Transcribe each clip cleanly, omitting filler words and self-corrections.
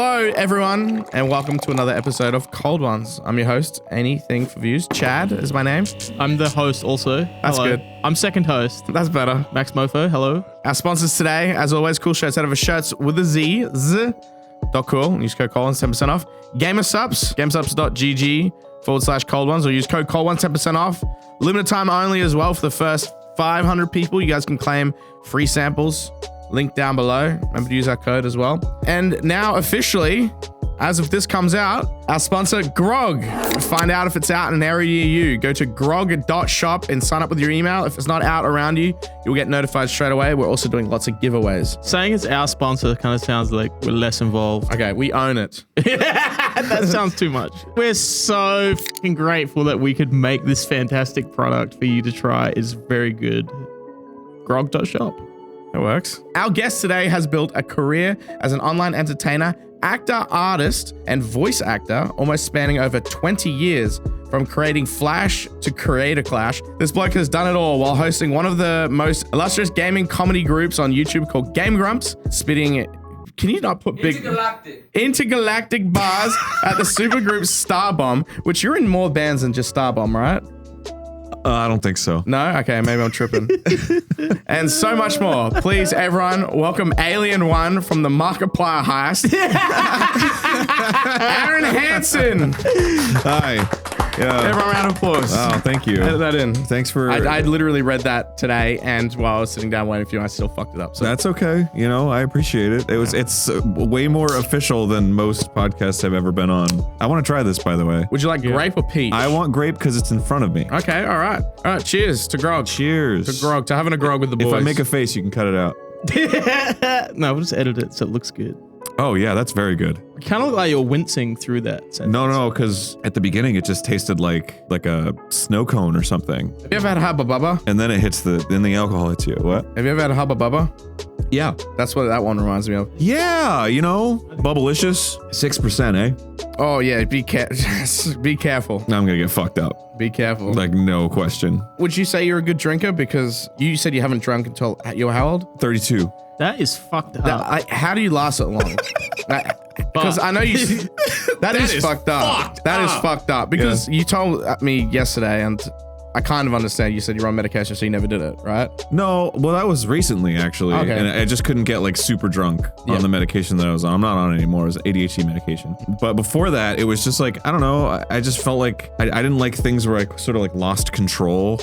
Hello, everyone, and welcome to another episode of Cold Ones. I'm your host, Anything for Views. Chad is my name. I'm the host also. That's Hello. good. I'm second host. That's better. Max Mofo, hello. Our sponsors today, as always, cool shirts out of shirts with a Z. Z.cool. Use code Cold Ones, 10% off. Gamersubs, gamersubs.gg/Cold Ones, or use code Cold Ones, 10% off. Limited time only as well for the first 500 people. You guys can claim free samples. Link down below. Remember to use our code as well. And now officially, as of this comes out, our sponsor, Grog. Find out if it's out in an area near you. Go to grog.shop and sign up with your email. If it's not out around you, you'll get notified straight away. We're also doing lots of giveaways. Saying it's our sponsor kind of sounds like we're less involved. Okay, we own it. That sounds too much. We're so fucking grateful that we could make this fantastic product for you to try. It's very good. Grog.shop. It works. Our guest today has built a career as an online entertainer, actor, artist, and voice actor, almost spanning over 20 years, from creating Flash to Creator Clash. This bloke has done it all while hosting one of the most illustrious gaming comedy groups on YouTube called Game Grumps, spitting... Can you not put big... Intergalactic bars at the supergroup Starbomb, which you're in more bands than just Starbomb, right? I don't think so. No? Okay, maybe I'm tripping. And so much more. Please, everyone, welcome Alien One from the Markiplier heist. Arin Hansen. Hi. Yeah. Everyone, round of applause. Oh, thank you. Edit that in. Thanks for... I literally read that today, and while I was sitting down waiting for you, I still fucked it up. So That's okay. You know, I appreciate it. It's way more official than most podcasts I've ever been on. I want to try this, by the way. Would you like grape or peach? I want grape because it's in front of me. Okay, all right. All right, cheers to grog. Cheers. To grog, to having a grog with the boys. If I make a face, you can cut it out. No, we'll just edit it so it looks good. Oh, yeah, that's very good. It kind of look like you're wincing through that sentence. No, because at the beginning, it just tasted like a snow cone or something. Have you ever had Hubba Bubba? And then it hits then the alcohol hits you. What? Have you ever had a Hubba Bubba? Yeah. That's what that one reminds me of. Yeah, you know, Bubblicious. 6%, eh? Oh, yeah, be careful. Now I'm going to get fucked up. Be careful. Like, no question. Would you say you're a good drinker? Because you said you haven't drunk until you're how old? 32. That is fucked up. How do you last so long? Because I know you... that is fucked up. That is fucked up. Because you told me yesterday, and I kind of understand. You said you're on medication, so you never did it, right? No, well, that was recently, actually. Okay. And I just couldn't get, like, super drunk on the medication that I was on. I'm not on it anymore. It was ADHD medication. But before that, it was just, like, I don't know. I just felt like I didn't like things where I sort of, like, lost control,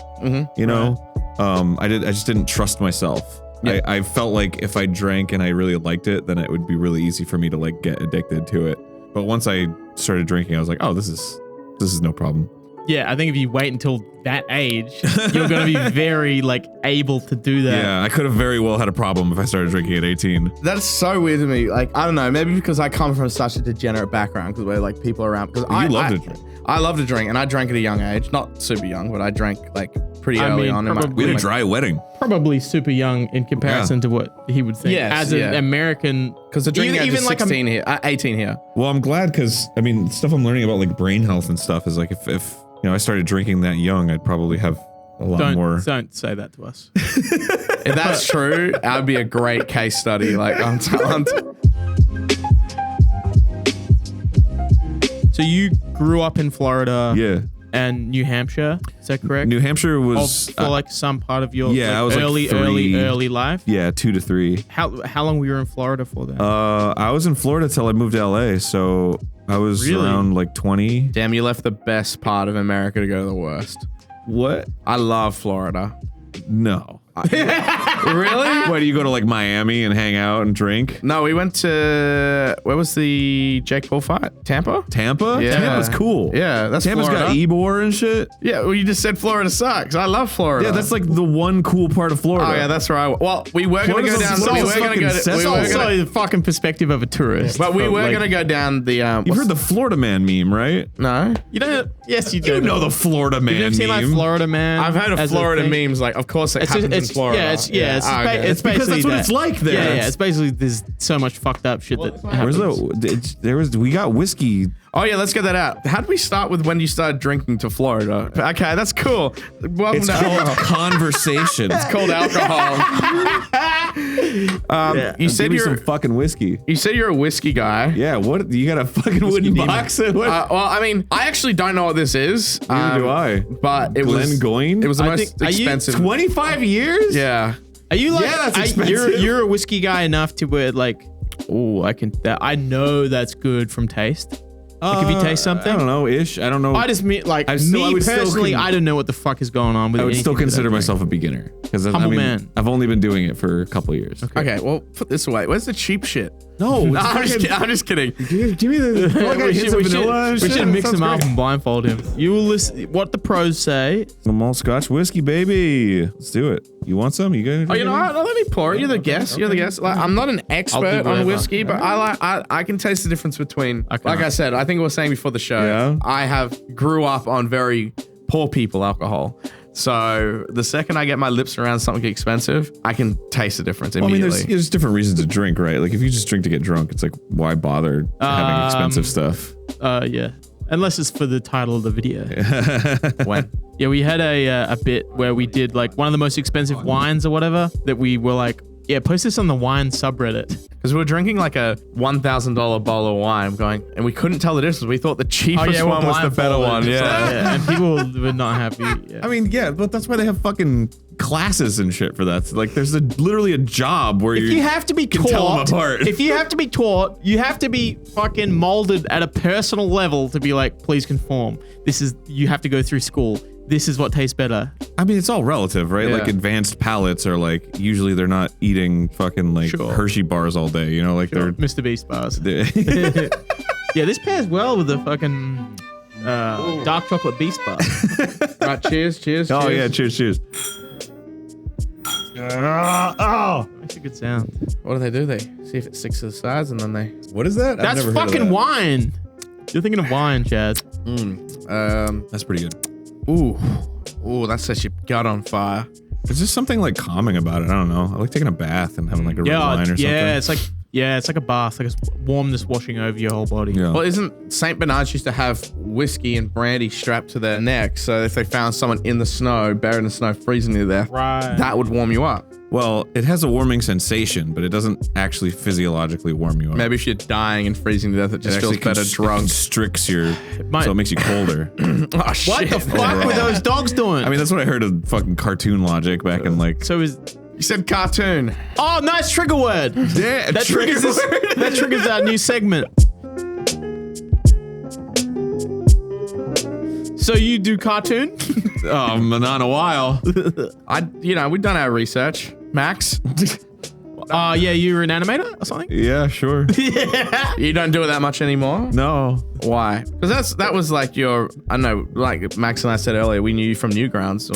you know? Right. I just didn't trust myself. Yeah. I felt like if I drank and I really liked it, then it would be really easy for me to, like, get addicted to it. But once I started drinking, I was like, oh, this is no problem. Yeah, I think if you wait until that age, you're going to be very, like, able to do that. Yeah, I could have very well had a problem if I started drinking at 18. That's so weird to me. Like, I don't know, maybe because I come from such a degenerate background, because we're, like, people around. Because I love to drink. I love to drink, and I drank at a young age. Not super young, but I drank, like, pretty early on. We had a dry wedding. Probably super young in comparison to what he would think. Yes, as an American. Because the drinking age is 16 here, 18 here. Well, I'm glad because, I mean, stuff I'm learning about, like, brain health and stuff is, like, if you know, I started drinking that young, I'd probably have a lot more. Don't say that to us. If that's true, that'd be a great case study. Like, I'm telling. So you grew up in Florida. Yeah. And New Hampshire, is that correct? New Hampshire was for like some part of your I was early life. Yeah, 2 to 3. How long were you in Florida for then? I was in Florida till I moved to LA, so I was around like 20. Damn, you left the best part of America to go to the worst. What? I love Florida. No. Really? Why do you go to like Miami and hang out and drink? No, we went to where was the Jake Paul fight? Tampa? Tampa? Yeah. Tampa's cool. Yeah, that's Tampa's Florida. got Ebor and shit. Yeah, well, you just said Florida sucks. I love Florida. Yeah, that's like the one cool part of Florida. Oh yeah, that's right. Well, we were going to go down. That's also the fucking perspective of a tourist. But we were going to go down the. You've heard the Florida Man meme, right? No. You don't. Yes, you do. You know the Florida Man meme. You've seen like Florida Man. I've heard of Florida memes. Like, of course, it happens in Florida. Yeah, it's because that's what it's like there. Yeah, it's basically there's so much fucked up shit that happens. We got whiskey. Oh yeah, let's get that out. How did we start with when you started drinking to Florida? Okay, that's cool. Welcome It's to called conversation. It's called alcohol. You said Give me you're some fucking whiskey. you said you're a whiskey guy. Yeah, what? You got a fucking wooden box? What? Well, I mean, I actually don't know what this is. Neither do I. But it was Glengoyne? It was the I most think- are you expensive. 25 years? Yeah. Are you like? Yeah, that's expensive. You're a whiskey guy enough to where like, oh, I know that's good from taste. Like if you taste something, I don't know, ish. I don't know. I just mean like I me would still personally, con- I don't know what the fuck is going on with. I would still anything that consider I drink. myself a beginner because I Humble mean, man. I've only been doing it for a couple of years. Okay, well, put this away. Where's the cheap shit? No, No, I'm just kidding. Give me the. we should mix them up and blindfold him. You will listen what the pros say. Some malt Scotch whiskey, baby. Let's do it. You want some? You got? Oh, you know what? No, let me pour it. You're the guest. You're the guest. Like, I'm not an expert on whatever. whiskey, but I can taste the difference between. I can't. Like I said, I think we were saying before the show. Yeah. I grew up on very poor people alcohol. So the second I get my lips around something expensive, I can taste the difference Well, I mean, immediately. there's different reasons to drink, right? Like if you just drink to get drunk, it's like why bother having expensive stuff? Yeah, unless it's for the title of the video. When? Yeah, we had a bit where we did like one of the most expensive wines or whatever that we were like, yeah, post this on the wine subreddit. Because we were drinking like a $1,000 bottle of wine, and we couldn't tell the difference. We thought the cheapest we're one was the better one. blindfolded. Yeah. And people were not happy. Yeah. I mean, yeah, but that's why they have fucking classes and shit for that. Like, there's literally a job where If you have to be can taught, tell them apart. if you have to be taught, you have to be fucking molded at a personal level to be like, please conform. You have to go through school. This is what tastes better. I mean, it's all relative, right? Yeah. Like advanced palates are like usually they're not eating fucking like Sure. Hershey bars all day, you know, like Mr. Beast bars. they're Yeah, this pairs well with the fucking dark chocolate Beast bar. Right, cheers. Oh yeah, cheers. Makes a good sound. What do? They see if it sticks to the sides, and then they. What is that? That's fucking wine. You're thinking of wine, Chad. That's pretty good. Ooh, that sets your gut on fire. Is there something like calming about it? I don't know. I like taking a bath and having like a red wine or something. It's like a bath, like a warmness washing over your whole body. Yeah. Well, isn't St. Bernard's used to have whiskey and brandy strapped to their neck, so if they found someone in the snow, buried in the snow, freezing to death, Right. that would warm you up. Well, it has a warming sensation, but it doesn't actually physiologically warm you up. Maybe if you're dying and freezing to death, it just feels better drunk. Constricts your, might. so it makes you colder. Oh, shit. What the fuck were those dogs doing? I mean, that's what I heard of fucking cartoon logic back in like. so is You said cartoon. oh, nice trigger word. Yeah, That triggers this, that triggers our new segment. So you do cartoon? Not in a while. We've done our research. Max, Yeah, you're an animator or something? Yeah, sure. you don't do it that much anymore. No. Why? Because that was like your, I don't know, like Max and I said earlier, we knew you from Newgrounds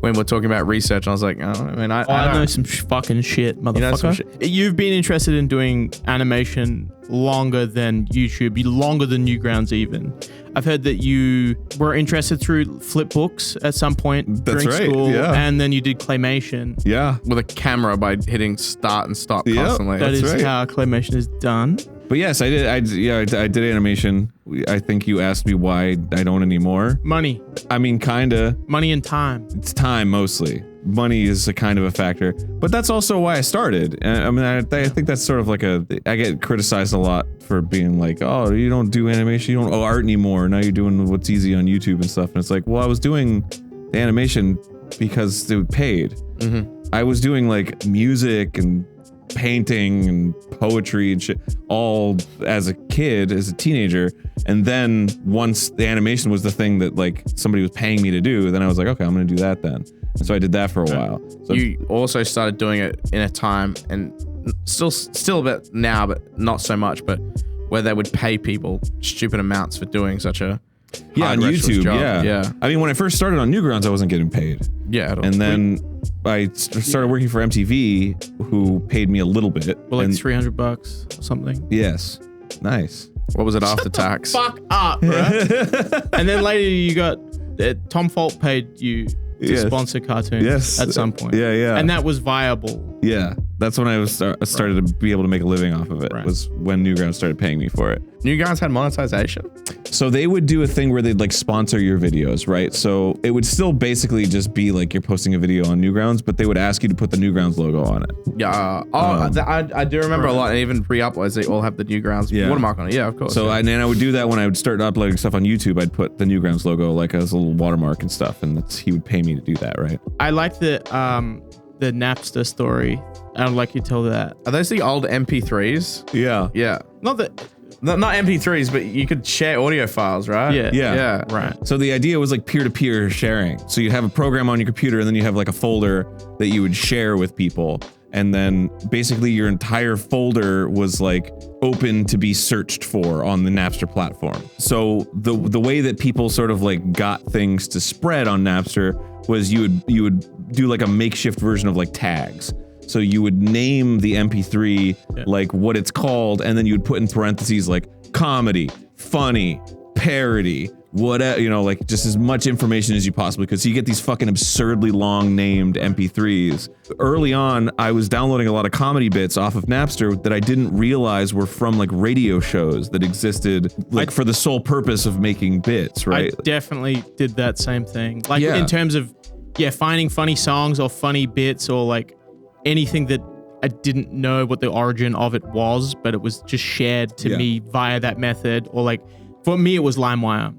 when we're talking about research. I was like, I know some fucking shit, motherfucker. You know some shit. You've been interested in doing animation longer than YouTube, longer than Newgrounds even. I've heard that you were interested through flip books at some point That's during right, school, yeah. and then you did claymation. Yeah. with a camera by hitting start and stop Yep. constantly. That is right. how claymation is done. But yes, I did. I did animation. I think you asked me why I don't anymore. Money. I mean, kinda. Money and time. It's time mostly. Money is a kind of a factor, but that's also why I started. I mean, I think that's sort of like I get criticized a lot for being like, oh, you don't do animation, you don't art anymore. Now you're doing what's easy on YouTube and stuff. And it's like, well, I was doing the animation because they paid. Mm-hmm. I was doing like music and painting and poetry and shit all as a kid, as a teenager. And then once the animation was the thing that like somebody was paying me to do, then I was like, okay, I'm gonna do that then. And so I did that for a while. So You also started doing it in a time, and still a bit now, but not so much, but where they would pay people stupid amounts for doing such a yeah, on hard, arduous YouTube, job. yeah. I mean, when I first started on Newgrounds, I wasn't getting paid. Yeah. And then I started working for MTV, who paid me a little bit. Well, like and $300 or something. yes, nice. What was it after tax? Fuck up, bro. And then later you got Tom Folk paid you to Yes. sponsor cartoons Yes. at some point. Yeah. And that was viable. Yeah, that's when I started to be able to make a living off of it. Right. Was when Newgrounds started paying me for it. You guys had monetization? So they would do a thing where they'd like sponsor your videos, right? So it would still basically just be like you're posting a video on Newgrounds, but they would ask you to put the Newgrounds logo on it. Yeah. I do remember a lot, and even pre-uploads, they all have the Newgrounds watermark on it. Yeah, of course. So yeah. and I would do that when I would start uploading stuff on YouTube. I'd put the Newgrounds logo like as a little watermark and stuff, and he would pay me to do that, right? I like the Napster story. I would like you to tell that. Are those the old MP3s? Yeah. Yeah. Not MP3s, but you could share audio files, right? Yeah. Right. So the idea was like peer-to-peer sharing. So you'd have a program on your computer, and then you have like a folder that you would share with people. And then basically your entire folder was like open to be searched for on the Napster platform. So the way that people sort of like got things to spread on Napster was you would do like a makeshift version of like tags. So you would name the MP3 like what it's called, and then you would put in parentheses like comedy, funny, parody, whatever, you know, like just as much information as you possibly could. So you get these fucking absurdly long named MP3s. Early on, I was downloading a lot of comedy bits off of Napster that I didn't realize were from like radio shows that existed like for the sole purpose of making bits, right? I definitely did that same thing. Like in terms of, finding funny songs or funny bits or like anything that I didn't know what the origin of it was, but it was just shared to me via that method. Or like, for me, it was LimeWire.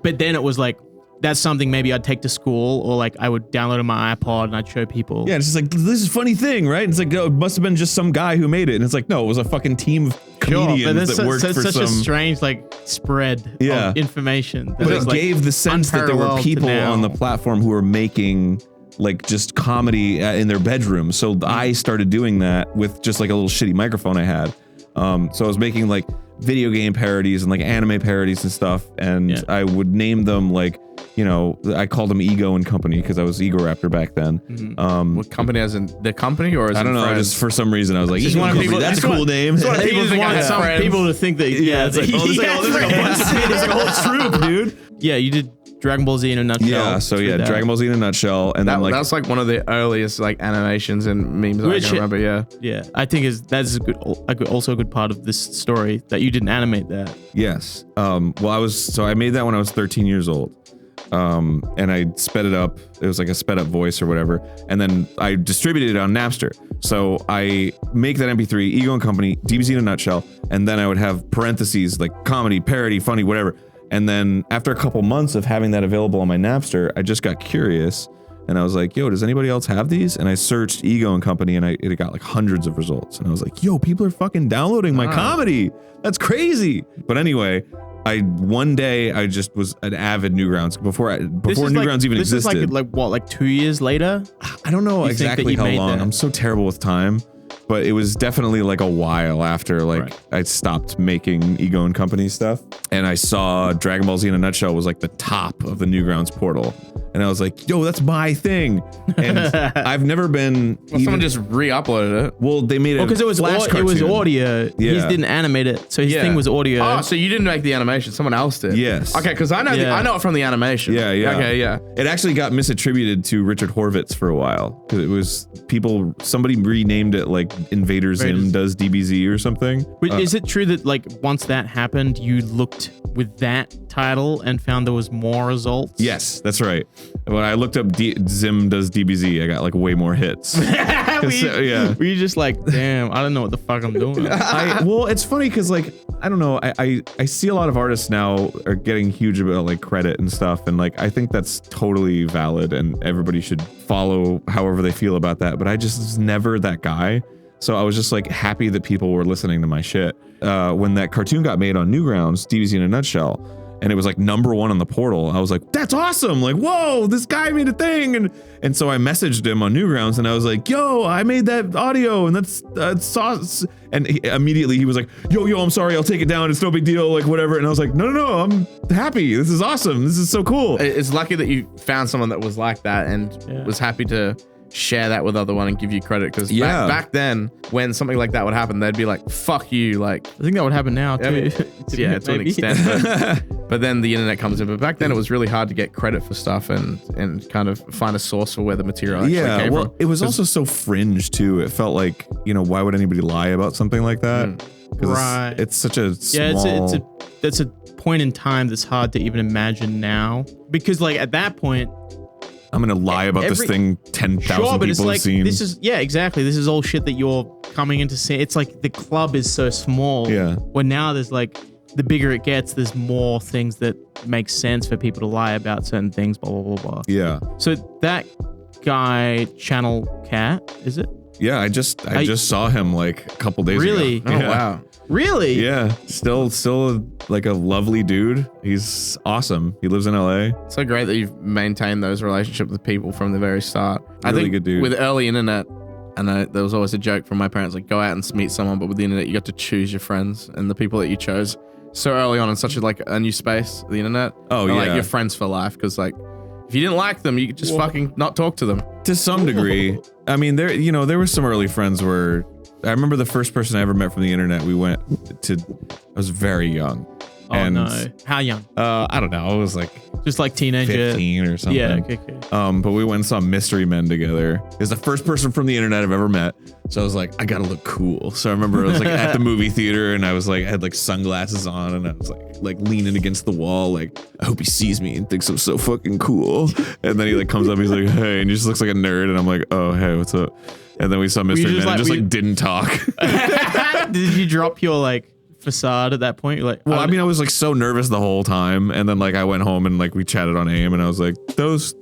But then it was like, that's something maybe I'd take to school, or like I would download on my iPod and I'd show people. Yeah, it's just like, this is a funny thing, right? It's like, oh, it must have been just some guy who made it. And it's like, no, it was a fucking team of comedians that worked for such some... a strange like spread of information. But it gave the sense that there were people on the platform who were making like just comedy in their bedroom. So I started doing that with just like a little shitty microphone I had. So I was making like video game parodies and like anime parodies and stuff. And I would name them like, you know, I called them Ego and Company because I was Egoraptor back then. What company, as in the company, or as I don't know, friends? just for some reason I was like, Ego Company, that's a cool name. People just want some people to think that it's like, oh, there's like a bunch of there's like a whole troop, dude. Yeah, you did Dragon Ball Z in a nutshell. Yeah, so Dragon Ball Z in a nutshell, and then like that's like one of the earliest like animations and memes I can remember. Yeah, I think that's also a good part of this story that you didn't animate that. Yes. Well, I made that when I was 13 years old. And I sped it up. It was like a sped up voice or whatever. And then I distributed it on Napster. So I make that MP3, Ego and Company, DBZ in a nutshell, and then I would have parentheses like comedy, parody, funny, whatever. And then after a couple months of having that available on my Napster, I just got curious and I was like, yo, does anybody else have these? And I searched Ego and Company and it got like hundreds of results. And I was like, yo, people are fucking downloading my comedy. That's crazy. But anyway, one day I just was an avid Newgrounds before Newgrounds even existed. This is like what, like 2 years later? I don't know exactly how long. I'm so terrible with time. But it was definitely like a while after I stopped making Ego and Company stuff. And I saw Dragon Ball Z in a nutshell was like the top of the Newgrounds portal. And I was like, yo, that's my thing. And I've never been... someone just re-uploaded it. Well, they made it because it was audio. Yeah. He didn't animate it. So his thing was audio. Oh, so you didn't make the animation. Someone else did. Yes. Okay, because I know it from the animation. Yeah. Okay, yeah. It actually got misattributed to Richard Horvitz for a while. Because it was somebody renamed it like Invader Zim does DBZ or something. Is it true that like once that happened, you looked with that title and found there was more results? Yes, that's right. When I looked up Zim does DBZ, I got like way more hits. Were you just like, damn, I don't know what the fuck I'm doing. Well, it's funny because like, I don't know, I see a lot of artists now are getting huge about like credit and stuff. And like, I think that's totally valid and everybody should follow however they feel about that. But I just was never that guy. So I was just like happy that people were listening to my shit. When that cartoon got made on Newgrounds, DBZ in a nutshell, and it was like #1 on the portal, I was like, that's awesome. Like, whoa, this guy made a thing. And so I messaged him on Newgrounds and I was like, yo, I made that audio and that's sauce. And immediately he was like, yo, I'm sorry, I'll take it down. It's no big deal, like whatever. And I was like, no, I'm happy. This is awesome. This is so cool. It's lucky that you found someone that was like that and was happy to share that with other one and give you credit, because back then when something like that would happen, they'd be like, fuck you. Like, I think that would happen now too. I mean, to an extent, but then the internet comes in. But back then it was really hard to get credit for stuff and kind of find a source for where the material actually came from. It was also so fringe too. It felt like, why would anybody lie about something like that? Because it's such a small... that's a point in time that's hard to even imagine now, because like at that point, I'm gonna lie about this thing 10,000 people have seen. This is exactly. This is all shit that you're coming into see. It's like the club is so small. Yeah. When now there's like, the bigger it gets, there's more things that make sense for people to lie about certain things. Blah blah blah blah. Yeah. So that guy, Channel Cat, is it? Yeah, I just saw him like a couple days ago. Really? Oh, wow. Really? Yeah, still like a lovely dude. He's awesome. He lives in LA. It's so great that you've maintained those relationships with people from the very start. I Really think good dude. with early internet, and there was always a joke from my parents, like go out and meet someone, but with the internet, you got to choose your friends and the people that you chose so early on in such a new space, the internet. Oh, are, yeah. like your friends for life, because like if you didn't like them, you could just fucking not talk to them. To some degree. I mean, there were some early friends where I remember the first person I ever met from the internet. I was very young. Oh and, no! How young? I don't know. I was like Just like teenager. 15 or something. Yeah. Okay. But we went and saw Mystery Men together. It was the first person from the internet I've ever met. So I was like, I gotta look cool. So I remember I was like at the movie theater and I had like sunglasses on and I was like leaning against the wall, like, I hope he sees me and thinks I'm so fucking cool. And then he like comes up, he's like, hey, and he just looks like a nerd. And I'm like, oh, hey, what's up? And then we saw Mystery Men and just didn't talk. Did you drop your like facade at that point? You're like, well, I mean, I was like so nervous the whole time. And then like I went home and like we chatted on AIM and I was like, those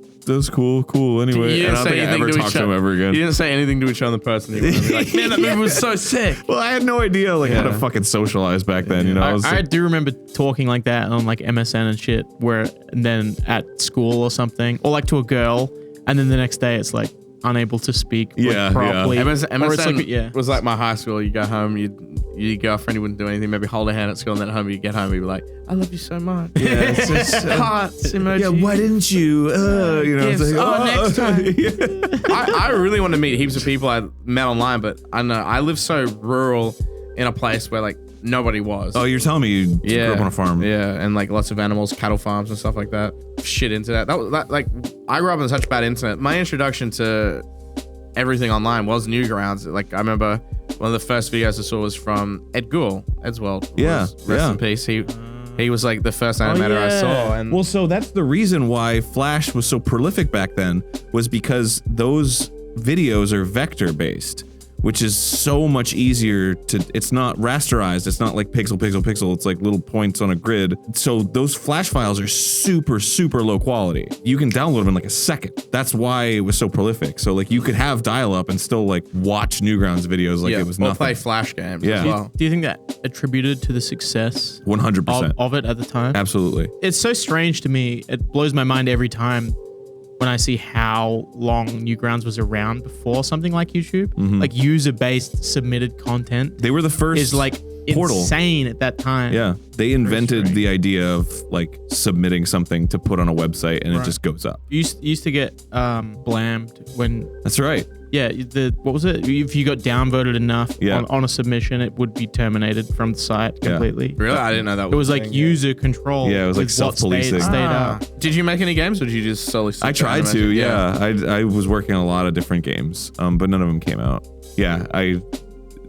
cool anyway. And I don't think I ever talked to him ever again. You didn't say anything to each other personally. Like, man, that movie was so sick. Well, I had no idea like how to fucking socialize back then, you know? I do remember talking like that on like MSN and shit, and then at school or something, or like to a girl, and then the next day it's like unable to speak properly. MSN was like my high school. You go home, your girlfriend, you wouldn't do anything, maybe hold her hand at school, and then at home you get home, you'd be like, I love you so much. Yeah, it's just, hearts emoji. Yeah, why didn't you? Gifts. It's like, Next time. I really want to meet heaps of people I met online, but I know I live so rural in a place where like nobody was. Oh, you're telling me you grew up on a farm? Yeah, and like lots of animals, cattle farms and stuff like that. Shit into that. Like I grew up on such bad internet. My introduction to everything online was Newgrounds. Like I remember one of the first videos I saw was from Ed Gould, Ed's World. Yeah, rest in peace. He was like the first animator I saw. And well, so that's the reason why Flash was so prolific back then, was because those videos are vector based, which is so much easier it's not rasterized. It's not like pixel. It's like little points on a grid. So those Flash files are super, super low quality. You can download them in like a second. That's why it was so prolific. So like you could have dial up and still like watch Newgrounds videos like it was nothing. Or play Flash games as well. Do you think that attributed to the success 100% of it at the time? Absolutely. It's so strange to me. It blows my mind every time when I see how long Newgrounds was around before something like YouTube. Like user-based submitted content. They were the first is like portal. Insane at that time. Yeah, they invented the idea of like submitting something to put on a website and it just goes up. You used to get blammed when... That's right. Yeah, what was it? If you got downvoted enough on a submission, it would be terminated from the site completely. Really? I didn't know that. It was like user control. Yeah, it was like self-policing. Stayed up. Did you make any games, or did you just solely? I tried to. Yeah, I was working on a lot of different games, but none of them came out. Yeah, I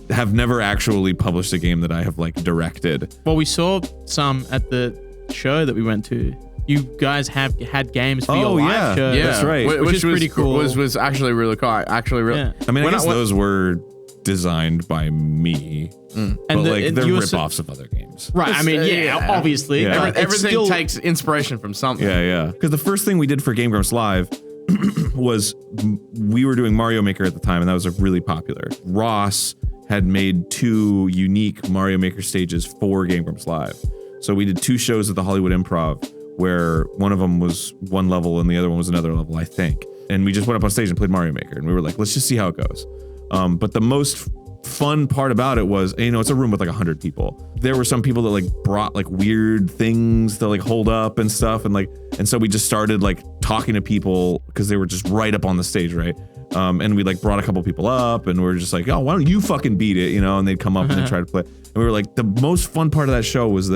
have never actually published a game that I have like directed. Well, we saw some at the show that we went to. You guys have had games for your live show. Yeah, that's right. Which is pretty cool. Was actually really cool. I mean, I guess those were designed by me, but like they're rip-offs of other games. Right. I mean, obviously. Yeah. Everything takes inspiration from something. Yeah. Because the first thing we did for Game Grumps Live was we were doing Mario Maker at the time, and that was really popular. Ross had made 2 unique Mario Maker stages for Game Grumps Live. So we did 2 shows at the Hollywood Improv, where one of them was one level and the other one was another level, I think. And we just went up on stage and played Mario Maker, and we were like, let's just see how it goes. But the most fun part about it was, it's a room with like 100 people. There were some people that like brought like weird things to like hold up and stuff, and so we just started like talking to people because they were just right up on the stage, right? And we like brought a couple people up, and we were just like, oh, why don't you fucking beat it, and they'd come up and they'd try to play. And we were like, the most fun part of that show was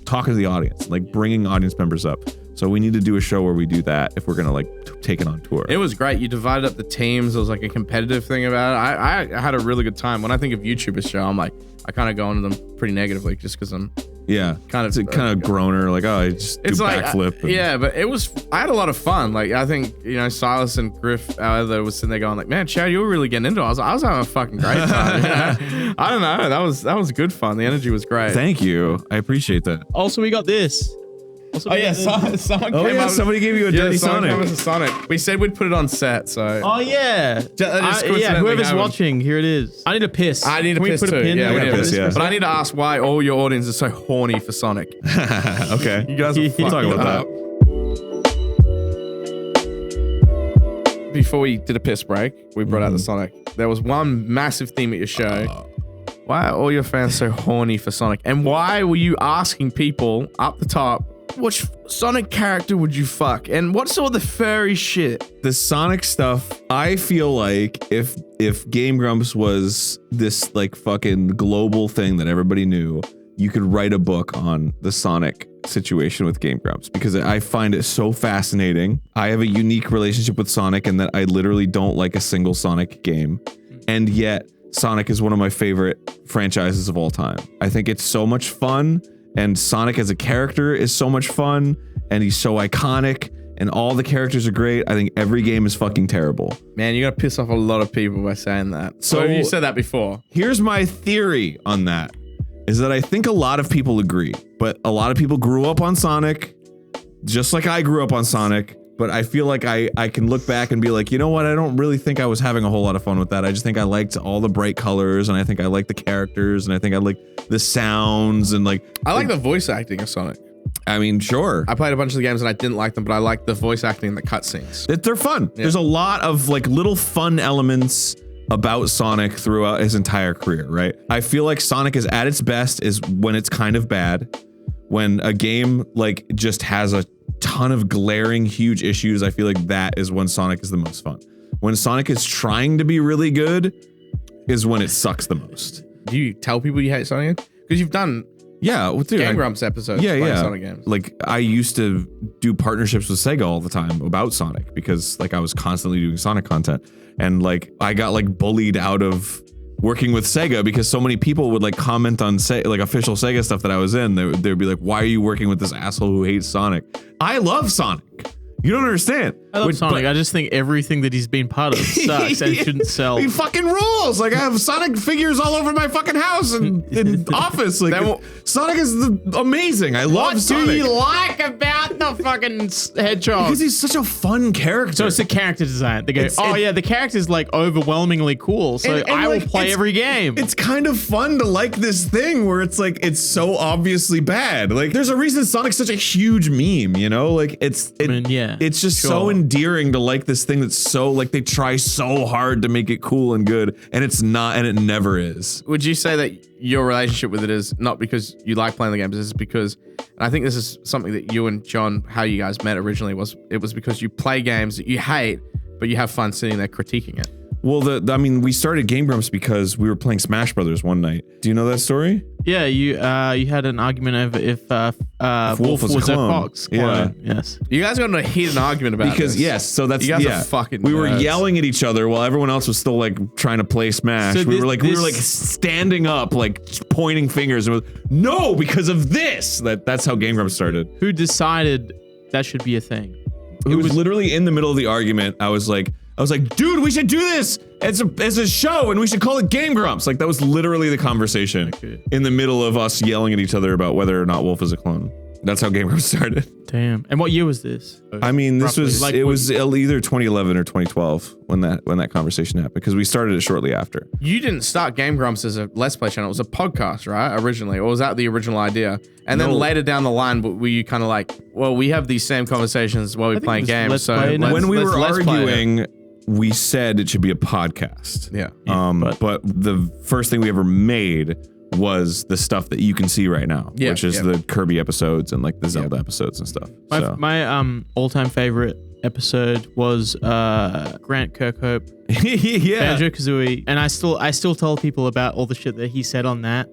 talking to the audience, like bringing audience members up. So we need to do a show where we do that if we're gonna like take it on tour. It was great. You divided up the teams. There was like a competitive thing about it. I had a really good time. When I think of YouTubers show, I'm like, I kind of go into them pretty negatively just because I'm Yeah, Kind of- it's kind of groaner, like I just do backflip. Yeah, but I had a lot of fun. Like I think Silas and Griff either was sitting there going like, man, Chad, you were really getting into it. I was having a fucking great time. I don't know, that was good fun. The energy was great. Thank you, I appreciate that. Also, we got this. Somebody gave you a dirty Sonic. Came with a Sonic. We said we'd put it on set, so. Oh yeah, coincidentally whoever's happened. watching, here it is. I need a piss. I need a Can we piss put too. a pin Yeah, there? we need a piss, yeah. But I need to ask why all your audience is so horny for Sonic. Okay, You guys are we'll talk about that. Before we did a piss break, we brought out the Sonic. There was one massive theme at your show. Why are all your fans so horny for Sonic? And why were you asking people up the top, which Sonic character would you fuck? And what's all the furry shit? The Sonic stuff, I feel like if Game Grumps was this like fucking global thing that everybody knew, you could write a book on the Sonic situation with Game Grumps, because I find it so fascinating. I have a unique relationship with Sonic in that I literally don't like a single Sonic game, and yet Sonic is one of my favorite franchises of all time. I think it's so much fun, and Sonic as a character is so much fun, and he's so iconic, and all the characters are great. I think every game is fucking terrible. Man, you're gonna piss off a lot of people by saying that. So you said that before. Here's my theory on that, is that I think a lot of people agree, but a lot of people grew up on Sonic, just like I grew up on Sonic, but I feel like I can look back and be like, you know what, I don't really think I was having a whole lot of fun with that. I just think I liked all the bright colors, and I think I liked the characters, and I think I liked the sounds, and I like the voice acting of Sonic. I mean, sure. I played a bunch of the games and I didn't like them, but I like the voice acting and the cutscenes. They're fun. Yeah. There's a lot of like little fun elements about Sonic throughout his entire career, right? I feel like Sonic is at its best is when it's kind of bad. When a game like just has a ton of glaring huge issues, I feel like that is when Sonic is the most fun. When Sonic is trying to be really good is when it sucks the most. Do you tell people you hate Sonic? Because you've done Game Grumps episodes playing Sonic games. Like I used to do partnerships with Sega all the time about Sonic, because like I was constantly doing Sonic content, and like I got like bullied out of working with Sega because so many people would like comment on like official Sega stuff that I was in. They would be like, why are you working with this asshole who hates Sonic? I love Sonic. You don't understand. I love Sonic. I just think everything that he's been part of sucks and shouldn't sell. He fucking rules. Like I have Sonic figures all over my fucking house and in office. Like Sonic is amazing. I love Sonic. What do you like about the fucking hedgehog? Because he's such a fun character. So it's the character design. They go, the character's like overwhelmingly cool, so I will play every game. It's kind of fun to like this thing where it's like it's so obviously bad. Like there's a reason Sonic's such a huge meme, you know? Like it's just so endearing to like this thing that's so like they try so hard to make it cool and good, and it's not, and it never is. Would you say that your relationship with it is not because you like playing the games, it's because, and I think this is something that you and John, how you guys met originally, was because you play games that you hate, but you have fun sitting there critiquing it? Well, I mean, we started Game Grumps because we were playing Smash Brothers one night. Do you know that story? Yeah, you had an argument over if Wolf was a fox. Yeah. Yes. You guys got in a heated argument about because this. yes, so that's you guys are fucking. We were yelling at each other while everyone else was still like trying to play Smash. So we were like standing up, like pointing fingers, and no, because of this. That's how Game Grumps started. Who decided that should be a thing? It was literally in the middle of the argument. I was like, dude, we should do this as a show, and we should call it Game Grumps. Like that was literally the conversation in the middle of us yelling at each other about whether or not Wolf is a clone. That's how Game Grumps started. Damn. And what year was this? I mean, this was like, it was either 2011 or 2012 when that conversation happened, because we started it shortly after. You didn't start Game Grumps as a Let's Play channel. It was a podcast, right? Originally, or was that the original idea? And then later down the line, were you kind of like, well, we have these same conversations while we're playing games. So when we were arguing, we said it should be a podcast. Yeah. But the first thing we ever made was the stuff that you can see right now, which is the Kirby episodes and like the Zelda episodes and stuff. My all-time favorite episode was Grant Kirkhope, Banjo-Kazooie, and I still tell people about all the shit that he said on that,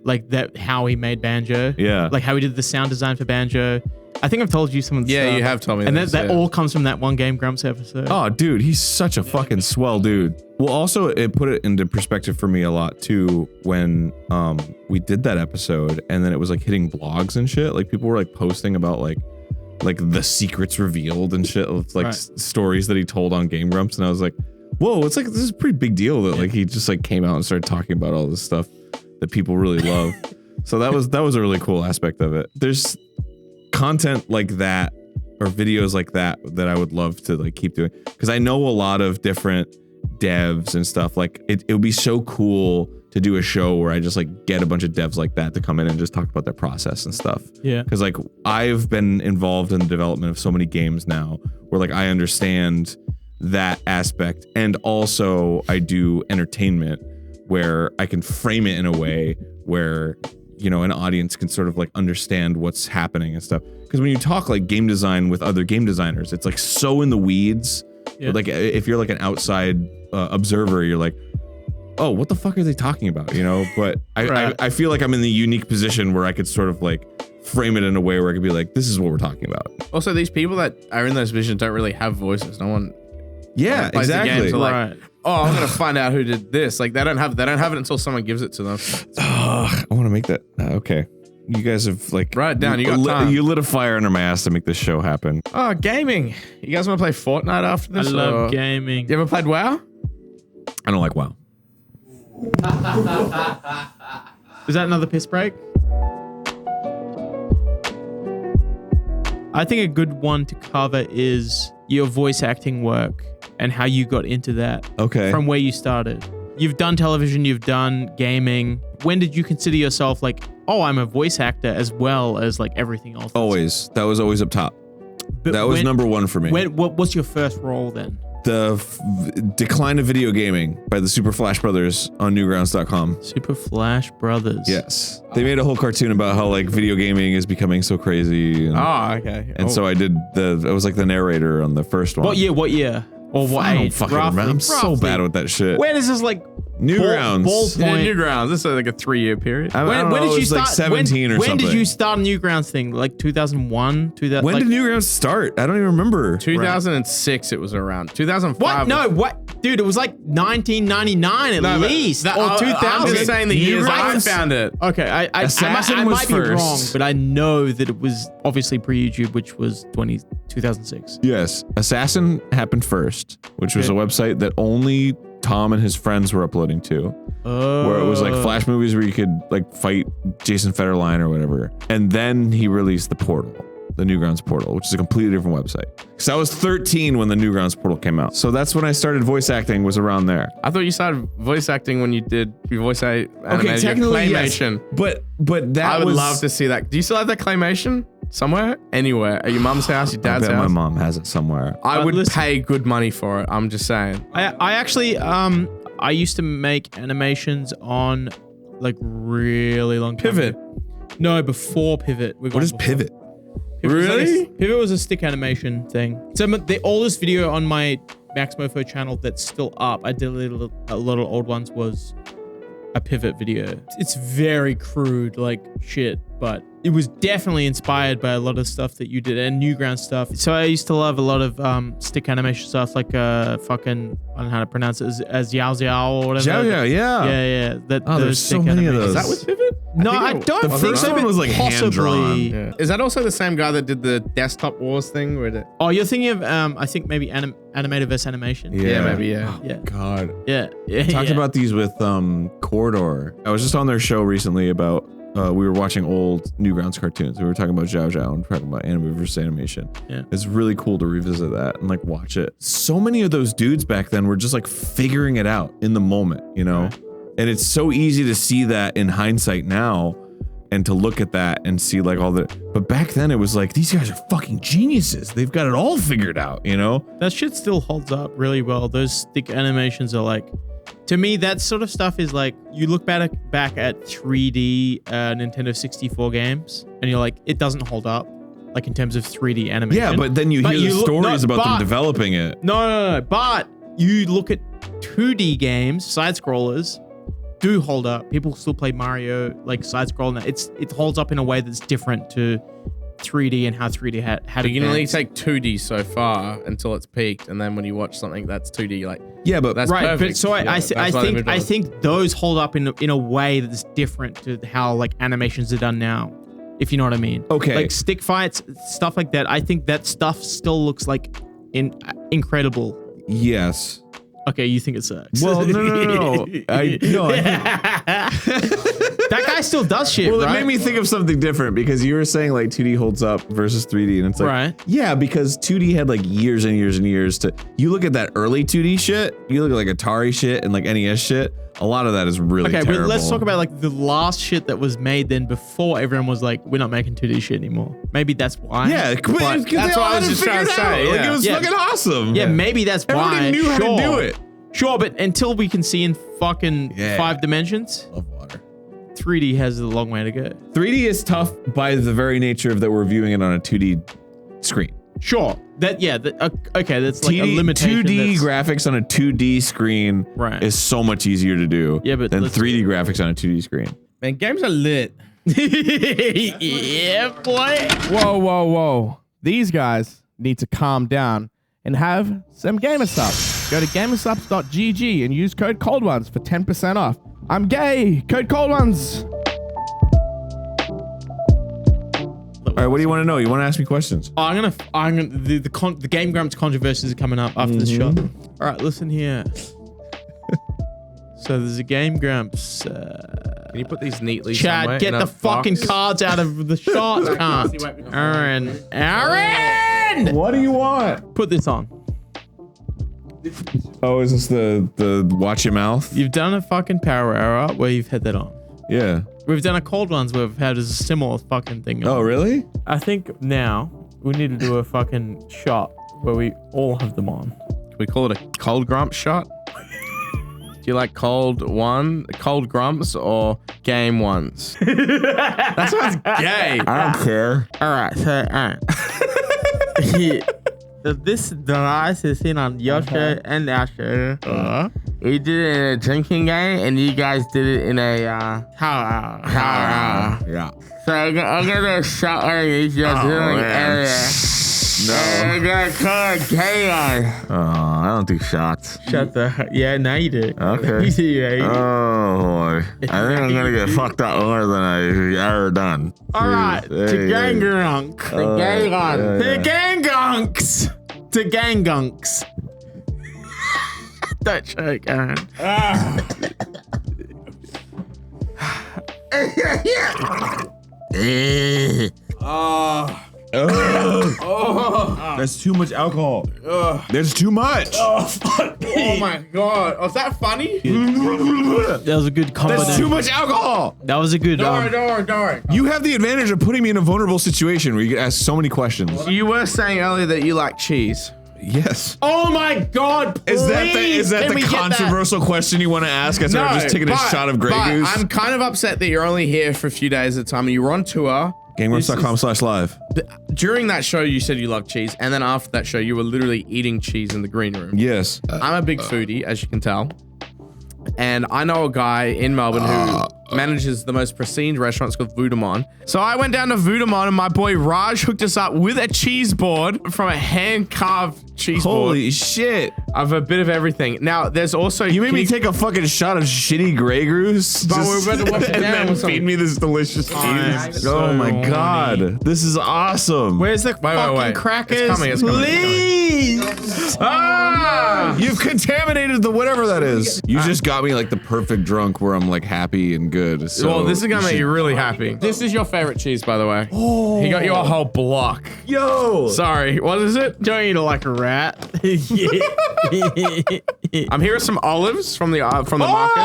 like that how he made Banjo, like how he did the sound design for Banjo, I think I've told you some of the Yeah, stuff. you have told me and this, that yeah. all comes from that one Game Grumps episode. Oh, dude, he's such a fucking swell dude. Well, also, it put it into perspective for me a lot, too, when we did that episode, and then it was, like, hitting blogs and shit. Like, people were, like, posting about, like the secrets revealed and shit. Like, stories that he told on Game Grumps, and I was like, whoa, it's like, this is a pretty big deal that, like, he just, like, came out and started talking about all this stuff that people really love. So that was a really cool aspect of it. There's content like that, or videos like that I would love to, like, keep doing, because I know a lot of different devs and stuff. Like, it would be so cool to do a show where I just, like, get a bunch of devs like that to come in and just talk about their process and stuff. Yeah. Because, like, I've been involved in the development of so many games now where, like, I understand that aspect, and also I do entertainment where I can frame it in a way where, you know, an audience can sort of, like, understand what's happening and stuff. Because when you talk, like, game design with other game designers, it's, like, so in the weeds. Yeah. Like, if you're, like, an outside observer, you're like, oh, what the fuck are they talking about, you know? But I feel like I'm in the unique position where I could sort of, like, frame it in a way where I could be like, this is what we're talking about. Also, these people that are in those positions don't really have voices. No one. Yeah, exactly. Like, oh, I'm gonna find out who did this. Like, they don't have it until someone gives it to them. I want to make that. Okay, you guys have, like, write it down. You got time. You lit a fire under my ass to make this show happen. Oh, gaming. You guys want to play Fortnite after this? I love gaming. You ever played WoW? I don't like WoW. Was that another piss break? I think a good one to cover is your voice acting work and how you got into that. Okay. From where you started. You've done television, you've done gaming. When did you consider yourself like, oh, I'm a voice actor as well as, like, everything else? Always. That was always up top. But that was number one for me. What's your first role then? The decline of video gaming by the Super Flash Brothers on Newgrounds.com. Super Flash Brothers. Yes. They made a whole cartoon about how, like, video gaming is becoming so crazy. And, okay. And so I did I was like the narrator on the first one. What year? Or what I don't age? fucking remember. I'm so bad with that shit. Where does this, like, Newgrounds? Newgrounds. This is like a 3-year period. When did you start? Like 17 or something. When did you start a Newgrounds thing? Like 2001? When did Newgrounds start? I don't even remember. 2006 it was around. 2005. What? No, what? Dude, it was like 1999 at least. Or 2000. I'm just saying the years I found it. Okay, I might be wrong, but I know that it was obviously pre-YouTube, which was 2006. Yes. Assassin happened first, which was a website that only Tom and his friends were uploading to, where it was like Flash movies where you could, like, fight Jason Federline or whatever. And then he released the Portal, the Newgrounds Portal, which is a completely different website. Because I was 13 when the Newgrounds Portal came out. So that's when I started voice acting, was around there. I thought you started voice acting when you did your voice animation. Okay, technically, claymation. Yes. But that I would love to see that. Do you still have that claymation? Somewhere? Anywhere? At your mom's house, your dad's house? My mom has it somewhere. I would pay good money for it. I'm just saying. I actually, I used to make animations on, like, really long time. Pivot? No, before Pivot. What is Pivot? Really? Pivot was a stick animation thing. So the oldest video on my MaxMofo channel that's still up, I did a lot of old ones, was a Pivot video. It's very crude, like shit, but it was definitely inspired by a lot of stuff that you did and Newgrounds stuff. So I used to love a lot of stick animation stuff, like fucking, I don't know how to pronounce it, as Yao Xiao or whatever. Xiao, yeah. Yeah. There's so many of those. Is that with Pivot? No, I don't think so. The first one was like hand-drawn. Yeah. Is that also the same guy that did the Desktop Wars thing? Oh, you're thinking of, I think maybe Animated vs. Animation. Yeah, maybe, yeah. Oh, God. Yeah. Talked about these with Corridor. I was just on their show recently about, we were watching old Newgrounds cartoons. We were talking about Zhao Zhao and talking about anime versus animation. Yeah. It's really cool to revisit that and, like, watch it. So many of those dudes back then were just, like, figuring it out in the moment, you know? Right. And it's so easy to see that in hindsight now and to look at that and see, like, all the... But back then it was like, these guys are fucking geniuses. They've got it all figured out, you know? That shit still holds up really well. Those stick animations are like... To me, that sort of stuff is like, you look back at 3D Nintendo 64 games, and you're like, it doesn't hold up, like in terms of 3D animation. Yeah, but then you hear the stories about them developing it. No. But you look at 2D games, side-scrollers, do hold up. People still play Mario, like, side-scrolling. It holds up in a way that's different to 3D and how 3D had But you can only advanced. take 2D so far until it's peaked, and then when you watch something that's 2D, you're like, Yeah, but that's Right, perfect. but so Yeah, I that's why they moved I on. think those hold up in a way that's different to how like animations are done now, if you know what I mean. Okay. Like stick fights, stuff like that. I think that stuff still looks like incredible. yes. Okay, you think it sucks. Well, no. I That guy still does shit, Well, it right? made me think of something different because you were saying like 2D holds up versus 3D, and it's like, Right. yeah, because 2D had like years and years and years to. You look at that early 2D shit, you look at like Atari shit and like NES shit. A lot of that is really Okay, terrible. but let's talk about like the last shit that was made then before everyone was like, we're not making 2D shit anymore. Maybe that's why. Yeah, but that's what I was just trying to say, Like yeah. it was Yeah. fucking awesome. Yeah, maybe that's why. Everybody knew how to do it. Sure, but until we can see in fucking Yeah. 5 dimensions, Love water. 3D has a long way to go. 3D is tough by the very nature of that we're viewing it on a 2D screen. Sure. Okay, that's like a limitation. 2D that's- graphics on a 2D screen Right. is so much easier to do Yeah, but than let's- 3D graphics on a 2D screen. Man, games are lit. Yeah, boy. Whoa. These guys need to calm down and have some gamer subs. Go to gamersubs.gg and use code COLDONES for 10% off. I'm gay. Code COLDONES. All right, what do you want to know? You want to ask me questions? I'm gonna the Game Grumps controversies are coming up after this shot. All right, listen here. So there's a Game Grumps. Can you put these neatly somewhere Chad, get in the a fucking box? cards out of the shot, cunt. Aaron! What do you want? Put this on. Oh, is this the watch your mouth? You've done a fucking power hour where you've had that on. Yeah. We've done a cold ones where we've had a similar fucking thing on. Oh, really? I think now we need to do a fucking shot where we all have them on. Can we call it a Cold Grumps shot? Do you like Cold Grumps, or Game Ones? That sounds gay. I don't care. All right, so this device is seen on your shirt and our shirt. We did it in a drinking game, and you guys did it in a Yeah. So I'm gonna do a shot where you just doing area. No. I'm gonna call it Game On. Oh, I don't do shots. Shut the yeah, now you do. Okay. You see, yeah, you- Oh boy. I think I'm gonna get fucked up more than I've ever done. All right, to Gang Grunk. The Game On. To Gang Gunks. To Gang Gunks. Don't choke, Aaron. That's too much alcohol. There's too much. Oh my god. Was that funny? That was a good That's compliment. too much alcohol. That was a good. Don't worry. You have the advantage of putting me in a vulnerable situation where you can ask so many questions. You were saying earlier that you like cheese. Yes. Oh my God! Is that can we the get controversial question you want to ask after I'm just taking a shot of Grey Goose? I'm kind of upset that you're only here for a few days at a time. You were on tour. GameGrumps.com/live. During that show, you said you loved cheese, and then after that show, you were literally eating cheese in the green room. Yes. I'm a big foodie, as you can tell. And I know a guy in Melbourne who manages the most pristine restaurants called Voudemont. So I went down to Voudemont and my boy Raj hooked us up with a cheese board from a hand-carved cheese board Holy shit. of a bit of everything. Now, there's also... You made me take a fucking shot of shitty Grey Goose. But we're about to wash it and down then with some- feed me this delicious I'm cheese. so Oh my horny. god. This is awesome. Where's the fucking wait. crackers? It's coming, it's coming, it's coming. Please. Ah! You've contaminated the whatever that is. You just got me like the perfect drunk where I'm like happy and good. So Well, this is gonna make should- you really happy. This is your favorite cheese, by the way. Oh. He got you a whole block. Yo! Sorry, what is it? Don't eat it like a rat. I'm here with some olives from the market.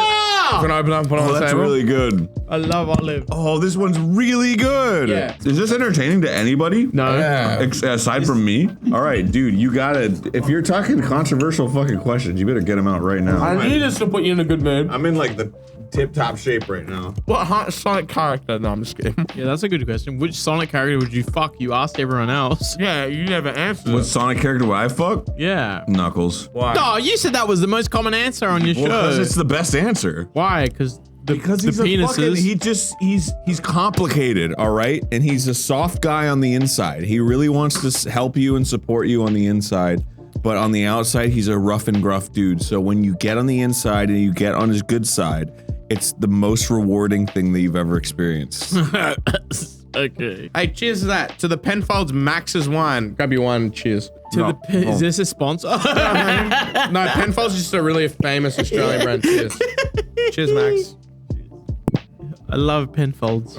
I'm gonna open up and put it on Oh, the that's table. really good. I love olive. Oh, this one's really good. Yeah. Is this entertaining to anybody? No. Yeah. Aside from me? All right, dude, you gotta. If you're talking controversial fucking questions, you better get them out right now. I need this to put you in a good mood. I'm in like the tip-top shape right now. What Sonic character? No, I'm just kidding. Yeah, that's a good question. Which Sonic character would you fuck? You asked everyone else. Yeah, you never answered. What Sonic character would I fuck? Yeah. Knuckles. Why? No, you said that was the most common answer on your Well, 'cause show. it's the best answer. Why? Because because he's he's complicated, all right? And he's a soft guy on the inside. He really wants to help you and support you on the inside, but on the outside, he's a rough and gruff dude. So when you get on the inside and you get on his good side, it's the most rewarding thing that you've ever experienced. Okay. Hey, cheers to that. To the Penfolds Max's wine. Grab your wine. Cheers. Is this a sponsor? No, Penfolds is just a really famous Australian brand. Cheers. Cheers, Max. I love Penfolds.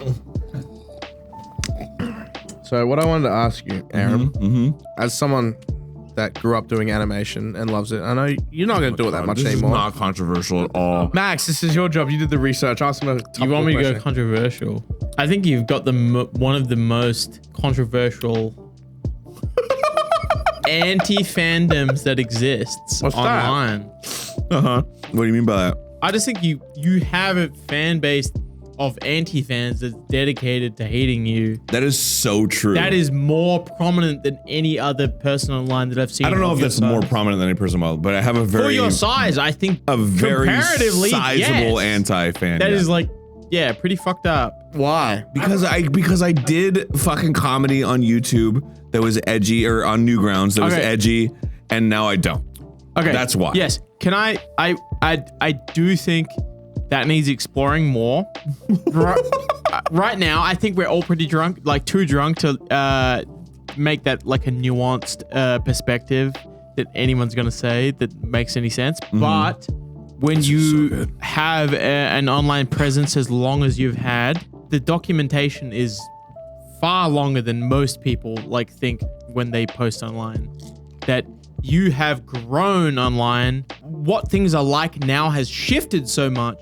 So what I wanted to ask you, Arin, as someone that grew up doing animation and loves it, I know you're not going to do it that much anymore. This is not controversial at all. Max, this is your job. You did the research. Ask him a You want me to question. go controversial? I think you've got one of the most controversial anti-fandoms that exists What's that? online. What do you mean by that? I just think you have a fan base of anti-fans that's dedicated to hating you. That is so true. That is more prominent than any other person online that I've seen. I don't know if that's more prominent than any person else, but I have a very for your size. I think a very comparatively sizable yes. anti-fan. That is like, yeah, pretty fucked up. Why? because I did fucking comedy on YouTube that was edgy, or on Newgrounds that was Okay. edgy, and now I don't. Okay, That's why. Yes, can I do think that needs exploring more. Right now, I think we're all pretty drunk, like too drunk to make that like a nuanced perspective that anyone's gonna say that makes any sense. But when you have an online presence as long as you've had, the documentation is far longer than most people like think when they post online. That you have grown online. What things are like now has shifted so much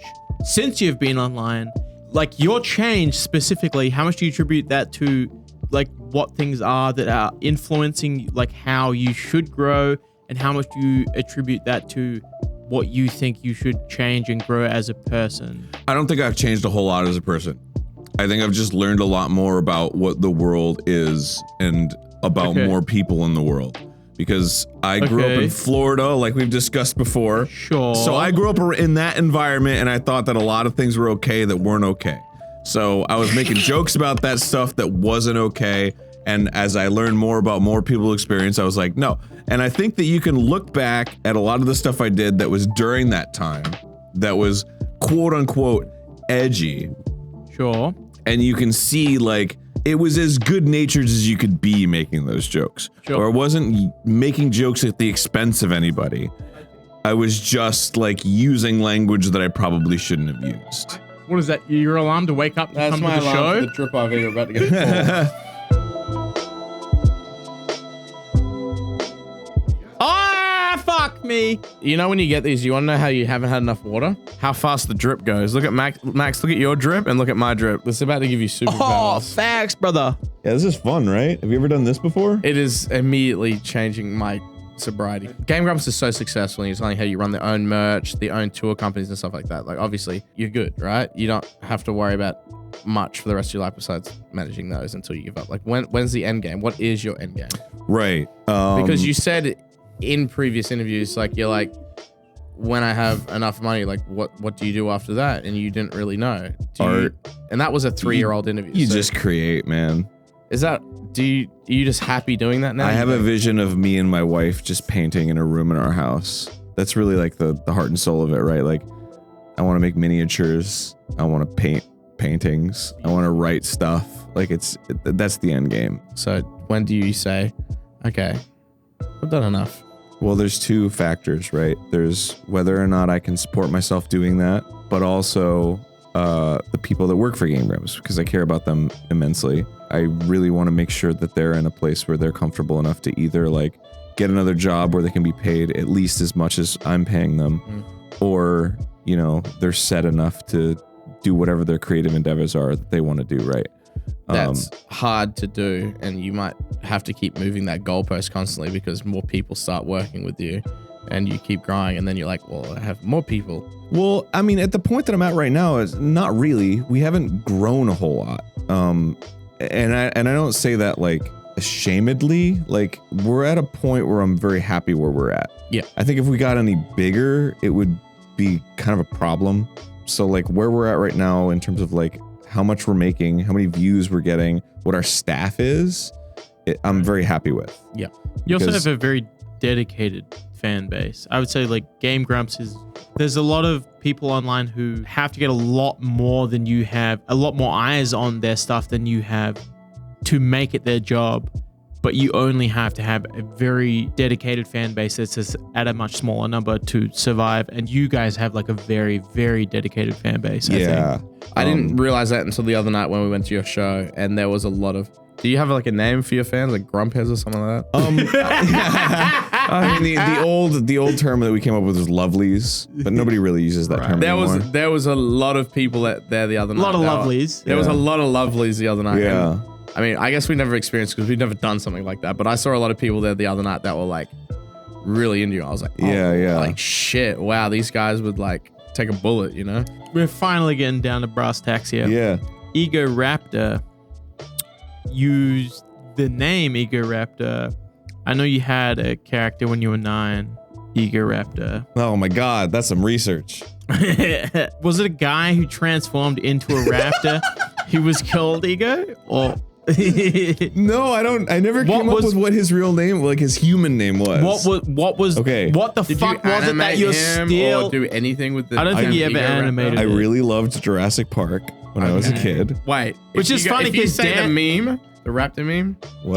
since you've been online. Like your change specifically, how much do you attribute that to like what things are that are influencing like how you should grow, and how much do you attribute that to what you think you should change and grow as a person? I don't think I've changed a whole lot as a person. I think I've just learned a lot more about what the world is and about more people in the world. Because I grew up in Florida, like we've discussed before. Sure. So I grew up in that environment, and I thought that a lot of things were okay that weren't okay. So I was making jokes about that stuff that wasn't okay. And as I learned more about more people's experience, I was like, no. And I think that you can look back at a lot of the stuff I did that was during that time, that was quote unquote edgy. Sure. And you can see like, it was as good natured as you could be making those jokes. Sure. Or it wasn't making jokes at the expense of anybody. I was just like using language that I probably shouldn't have used. What is that? Your alarm to wake up and come to the show? The drip over you're about to get called. Ah, fuck me. You know when you get these, you want to know how you haven't had enough water? How fast the drip goes. Look at Max, look at your drip and look at my drip. This is about to give you Oh, superpowers. facts, brother. Yeah, this is fun, right? Have you ever done this before? It is immediately changing my sobriety. Game Grumps is so successful, and you're telling how you run their own merch, their own tour companies and stuff like that. Like, obviously, you're good, right? You don't have to worry about much for the rest of your life besides managing those until you give up. Like, when's the end game? What is your end game? Right. Because you said in previous interviews, like, you're like, when I have enough money, like, what do you do after that? And you didn't really know. And that was a 3-year-old interview. You so just create, man. is that, are you just happy doing that now? I have a vision of me and my wife just painting in a room in our house. That's really like the heart and soul of it, right? Like, I want to make miniatures. I want to paint paintings. I want to write stuff. Like, that's the end game. So when do you say, okay, I've done enough? Well, there's two factors, right? There's whether or not I can support myself doing that, but also the people that work for Game Grumps, because I care about them immensely. I really want to make sure that they're in a place where they're comfortable enough to either like get another job where they can be paid at least as much as I'm paying them, or, you know, they're set enough to do whatever their creative endeavors are that they want to do, right? That's hard to do, and you might have to keep moving that goalpost constantly because more people start working with you and you keep growing, and then you're like, well, I have more people. Well, I mean, at the point that I'm at right now is not really. We haven't grown a whole lot. And I don't say that like ashamedly. Like, we're at a point where I'm very happy where we're at. Yeah. I think if we got any bigger, it would be kind of a problem. So like where we're at right now in terms of like how much we're making, how many views we're getting, what our staff is, I'm very happy with. Yeah. You also have a very dedicated fan base. I would say like Game Grumps there's a lot of people online who have to get a lot more than you have, a lot more eyes on their stuff than you have to make it their job. But you only have to have a very dedicated fan base that's just at a much smaller number to survive. And you guys have like a very, very dedicated fan base. Yeah. I didn't realize that until the other night when we went to your show, and there was a lot of. Do you have like a name for your fans, like Grumpheads or something like that? I mean, the old term that we came up with was lovelies, but nobody really uses that term anymore. There was a lot of people there the other night. A lot of lovelies. There was a lot of lovelies the other night. Yeah. And, I mean, I guess we never experienced because we've never done something like that. But I saw a lot of people there the other night that were like really into you. I was like, like shit, wow, these guys would like take a bullet, you know? We're finally getting down to brass tacks here. Yeah. Egoraptor used the name Egoraptor. I know you had a character when you were 9, Egoraptor. Oh my God, that's some research. Was it a guy who transformed into a raptor who was called Ego? Or No, I never came up with what his real name, like his human name was. What was okay? What the fuck was it that you're still or do anything with the? I don't think he ever animated. I really loved Jurassic Park when I was a kid. Wait, which is funny because Dan, the meme, the raptor meme. What?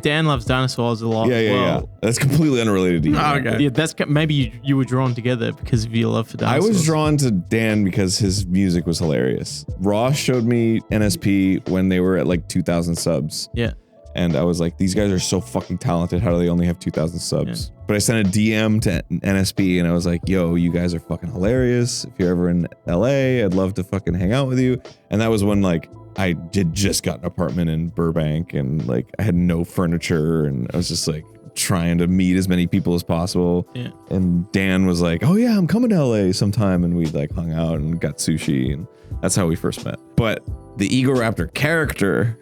Dan loves dinosaurs a lot. Yeah. That's completely unrelated to you. Oh, okay. Yeah, that's maybe you were drawn together because of your love for dinosaurs. I was drawn to Dan because his music was hilarious. Ross showed me NSP when they were at like 2,000 subs. Yeah. And I was like, these guys are so fucking talented. How do they only have 2,000 subs? Yeah. But I sent a DM to NSP and I was like, yo, you guys are fucking hilarious. If you're ever in LA, I'd love to fucking hang out with you. And that was when like I did just got an apartment in Burbank and like I had no furniture and I was just like trying to meet as many people as possible. Yeah. And Dan was like, oh yeah, I'm coming to LA sometime. And we like hung out and got sushi and that's how we first met. But the Egoraptor character,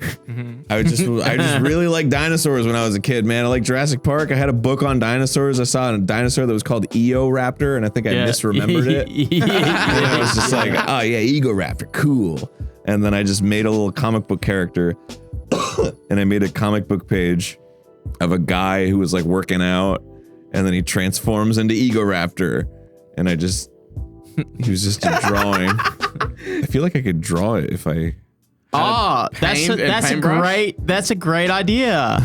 I just really liked dinosaurs when I was a kid, man. I like Jurassic Park. I had a book on dinosaurs. I saw a dinosaur that was called Eoraptor, and I think I misremembered it. And I was just like, oh yeah, Egoraptor, cool. And then I just made a little comic book character, and I made a comic book page of a guy who was like working out, and then he transforms into Egoraptor, and he was just a drawing. I feel like I could draw it if I. That's a great idea.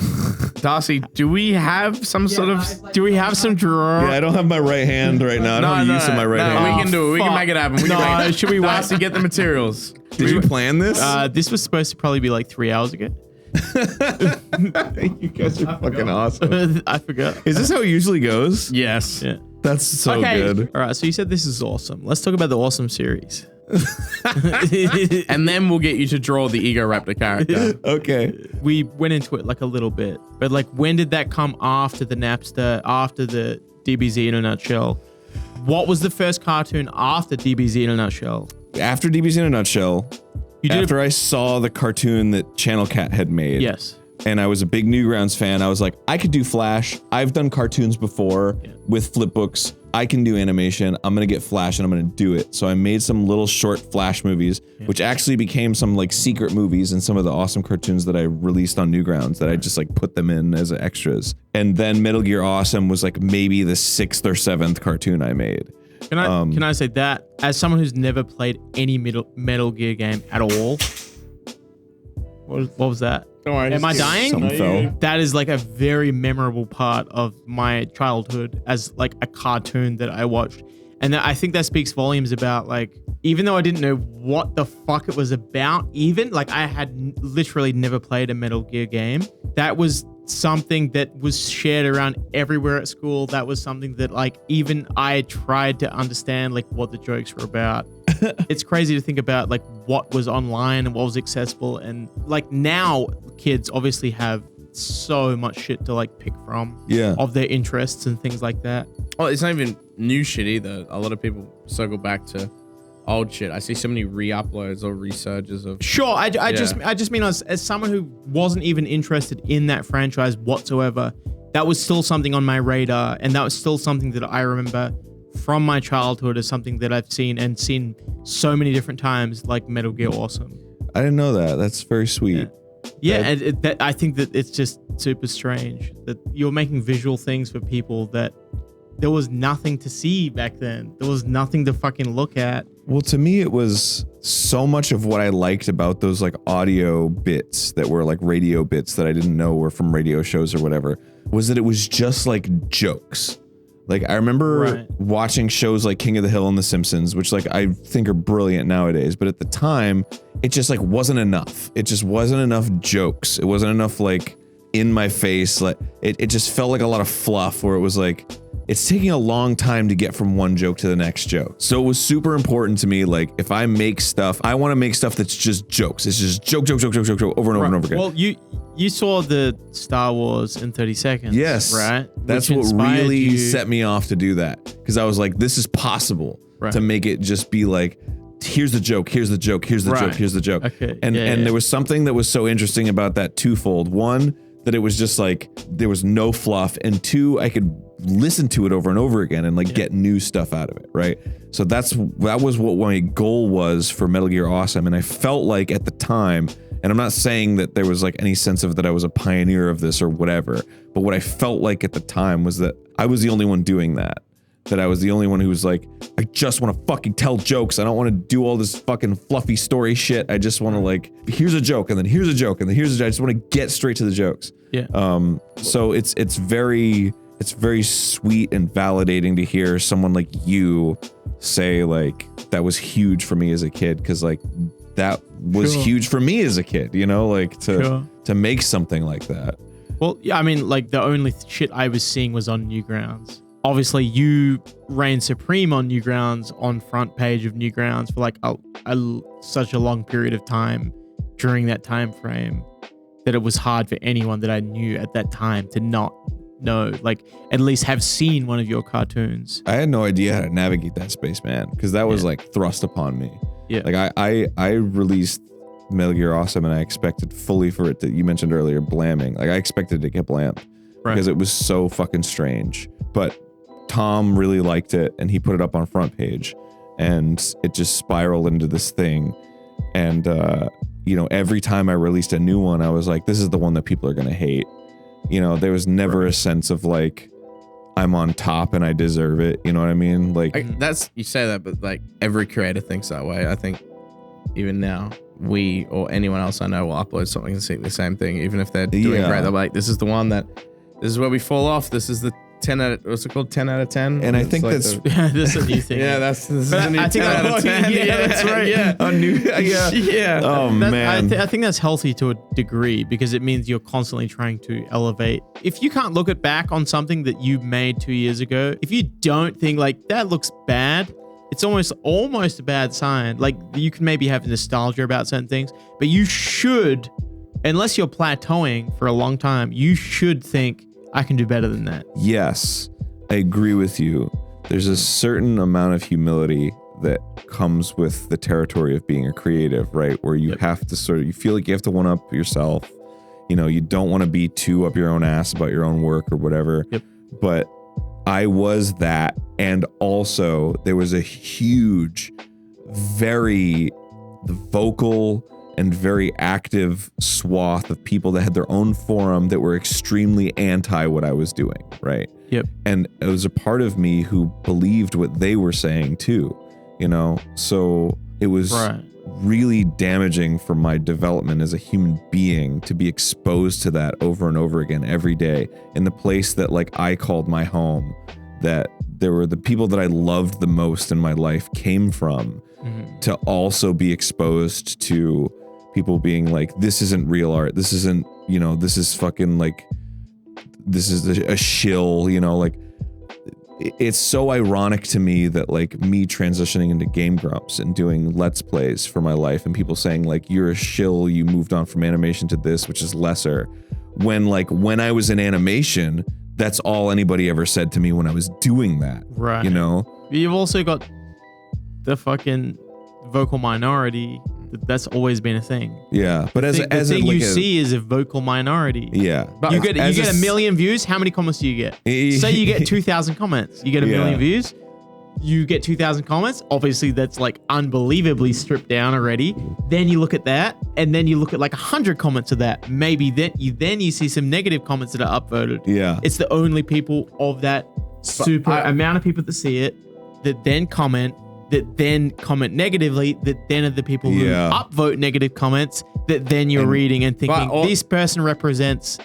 Darcy, do we have some sort of? Do we have some drawing? Yeah, I don't have my right hand right now. I don't have use of my right hand. We can do it. We can make it happen. Should we Darcy, get the materials? Did you plan this? This was supposed to probably be like 3 hours ago. You guys are fucking awesome. I forgot. Is this how it usually goes? Yes. Yeah. That's so good. All right. So you said this is awesome. Let's talk about the awesome series. And then we'll get you to draw the Egoraptor character. Okay. We went into it like a little bit, but like when did that come after the Napster, after the DBZ in a nutshell? What was the first cartoon after DBZ in a nutshell? After DBZ in a nutshell, after I saw the cartoon that Channel Cat had made. Yes. And I was a big Newgrounds fan. I was like, I could do Flash. I've done cartoons before with flipbooks. I can do animation. I'm going to get Flash and I'm going to do it. So I made some little short Flash movies, which actually became some like secret movies and some of the awesome cartoons that I released on Newgrounds that I just like put them in as extras. And then Metal Gear Awesome was like maybe the 6th or 7th cartoon I made. Can I say that as someone who's never played any Metal Gear game at all? What was that? Don't worry. Am I dying? Something fell. That is like a very memorable part of my childhood as like a cartoon that I watched. And I think that speaks volumes about like, even though I didn't know what the fuck it was about, even like I had literally never played a Metal Gear game. That was something that was shared around everywhere at school. That was something that like even I tried to understand like what the jokes were about. It's crazy to think about like what was online and what was accessible, and like now kids obviously have so much shit to like pick from of their interests and things like that. Oh, it's not even new shit either. A lot of people circle back to old shit. I see so many re-uploads or resurges of. Sure, I just mean as someone who wasn't even interested in that franchise whatsoever, that was still something on my radar, and that was still something that I remember from my childhood as something that I've seen so many different times, like Metal Gear Awesome. I didn't know that. That's very sweet. Yeah, and I think that it's just super strange that you're making visual things for people that there was nothing to see back then. There was nothing to fucking look at. Well, to me, it was so much of what I liked about those like audio bits that were like radio bits that I didn't know were from radio shows or whatever, was that it was just like jokes. Like I remember watching shows like King of the Hill and The Simpsons, which like I think are brilliant nowadays, but at the time it just like wasn't enough. It just wasn't enough jokes. It wasn't enough like in my face. Like it just felt like a lot of fluff where it was like, it's taking a long time to get from one joke to the next joke. So it was super important to me. Like if I make stuff, I want to make stuff that's just jokes. It's just joke over and over and over again. Well, you saw the Star Wars in 30 seconds. Yes. Right? That's what really set me off to do that. Because I was like, this is possible to make it just be like, here's the joke, here's the joke, here's the joke, here's the joke. Okay. And there was something that was so interesting about that twofold. One, that it was just like, there was no fluff. And two, I could listen to it over and over again and like get new stuff out of it, right? So that was what my goal was for Metal Gear Awesome. And I felt like at the time, and I'm not saying that there was like any sense of that I was a pioneer of this or whatever, but what I felt like at the time was that I was the only one doing that. That I was the only one who was like, I just want to fucking tell jokes. I don't want to do all this fucking fluffy story shit. I just want to like, here's a joke and then here's a joke and then here's a joke. I just want to get straight to the jokes. Yeah. So it's very sweet and validating to hear someone like you say like, that was huge for me as a kid. Cause like that was huge for me as a kid, you know, like to make something like that. Well, yeah, I mean, like the only shit I was seeing was on Newgrounds. Obviously, you reigned supreme on Newgrounds, on front page of Newgrounds for like such a long period of time during that time frame that it was hard for anyone that I knew at that time to not know, like at least have seen one of your cartoons. I had no idea how to navigate that space, man, because that was like thrust upon me. Yeah, like I released Metal Gear Awesome and I expected fully for it to, you mentioned earlier, blamming. Like I expected it to get blammed because it was so fucking strange. But Tom really liked it and he put it up on front page and it just spiraled into this thing. And, you know, every time I released a new one, I was like, this is the one that people are going to hate. You know, there was never a sense of like, I'm on top and I deserve it. You know what I mean? Like that's, you say that, but like every creator thinks that way. I think even now we or anyone else I know will upload something and see the same thing. Even if they're doing great, they're like, this is the one that, this is where we fall off. This is the 10 out of, what's it called? 10 out of 10. And I think like that's that's a new thing. Yeah, this is a new 10 out of 10. Yeah, that's right. Yeah. a new, Yeah. Oh man. I think that's healthy to a degree because it means you're constantly trying to elevate. If you can't look back on something that you made 2 years ago, if you don't think like that looks bad, it's almost a bad sign. Like you can maybe have nostalgia about certain things, but you should, unless you're plateauing for a long time, you should think, I can do better than that. Yes, I agree with you. There's a certain amount of humility that comes with the territory of being a creative, right? Where you have to sort of, you feel like you have to one up yourself. You know, you don't want to be too up your own ass about your own work or whatever. Yep. But I was that. And also there was a huge, very vocal and very active swath of people that had their own forum that were extremely anti what I was doing, right? Yep. And it was a part of me who believed what they were saying too, you know? So it was really damaging for my development as a human being to be exposed to that over and over again every day in the place that like I called my home, that there were the people that I loved the most in my life came from, to also be exposed to people being like, this isn't real art. This isn't, you know, this is fucking like, this is a shill, you know, like it's so ironic to me that like me transitioning into Game Grumps and doing Let's Plays for my life and people saying like, you're a shill, you moved on from animation to this, which is lesser. When like, when I was in animation, that's all anybody ever said to me when I was doing that. Right. You know? You've also got the fucking vocal minority. That's always been a thing. Yeah, but the thing you see is a vocal minority. Yeah, but you get a million views. How many comments do you get? Say you get 2,000 comments. You get a million views. you get 2,000 comments. Obviously, that's like unbelievably stripped down already. Then you look at that, and then you look at like 100 comments of that. Maybe then you see some negative comments that are upvoted. Yeah. It's the only people of that super amount of people that see it that then comment negatively, that then are the people who upvote negative comments that then you're reading and thinking this person represents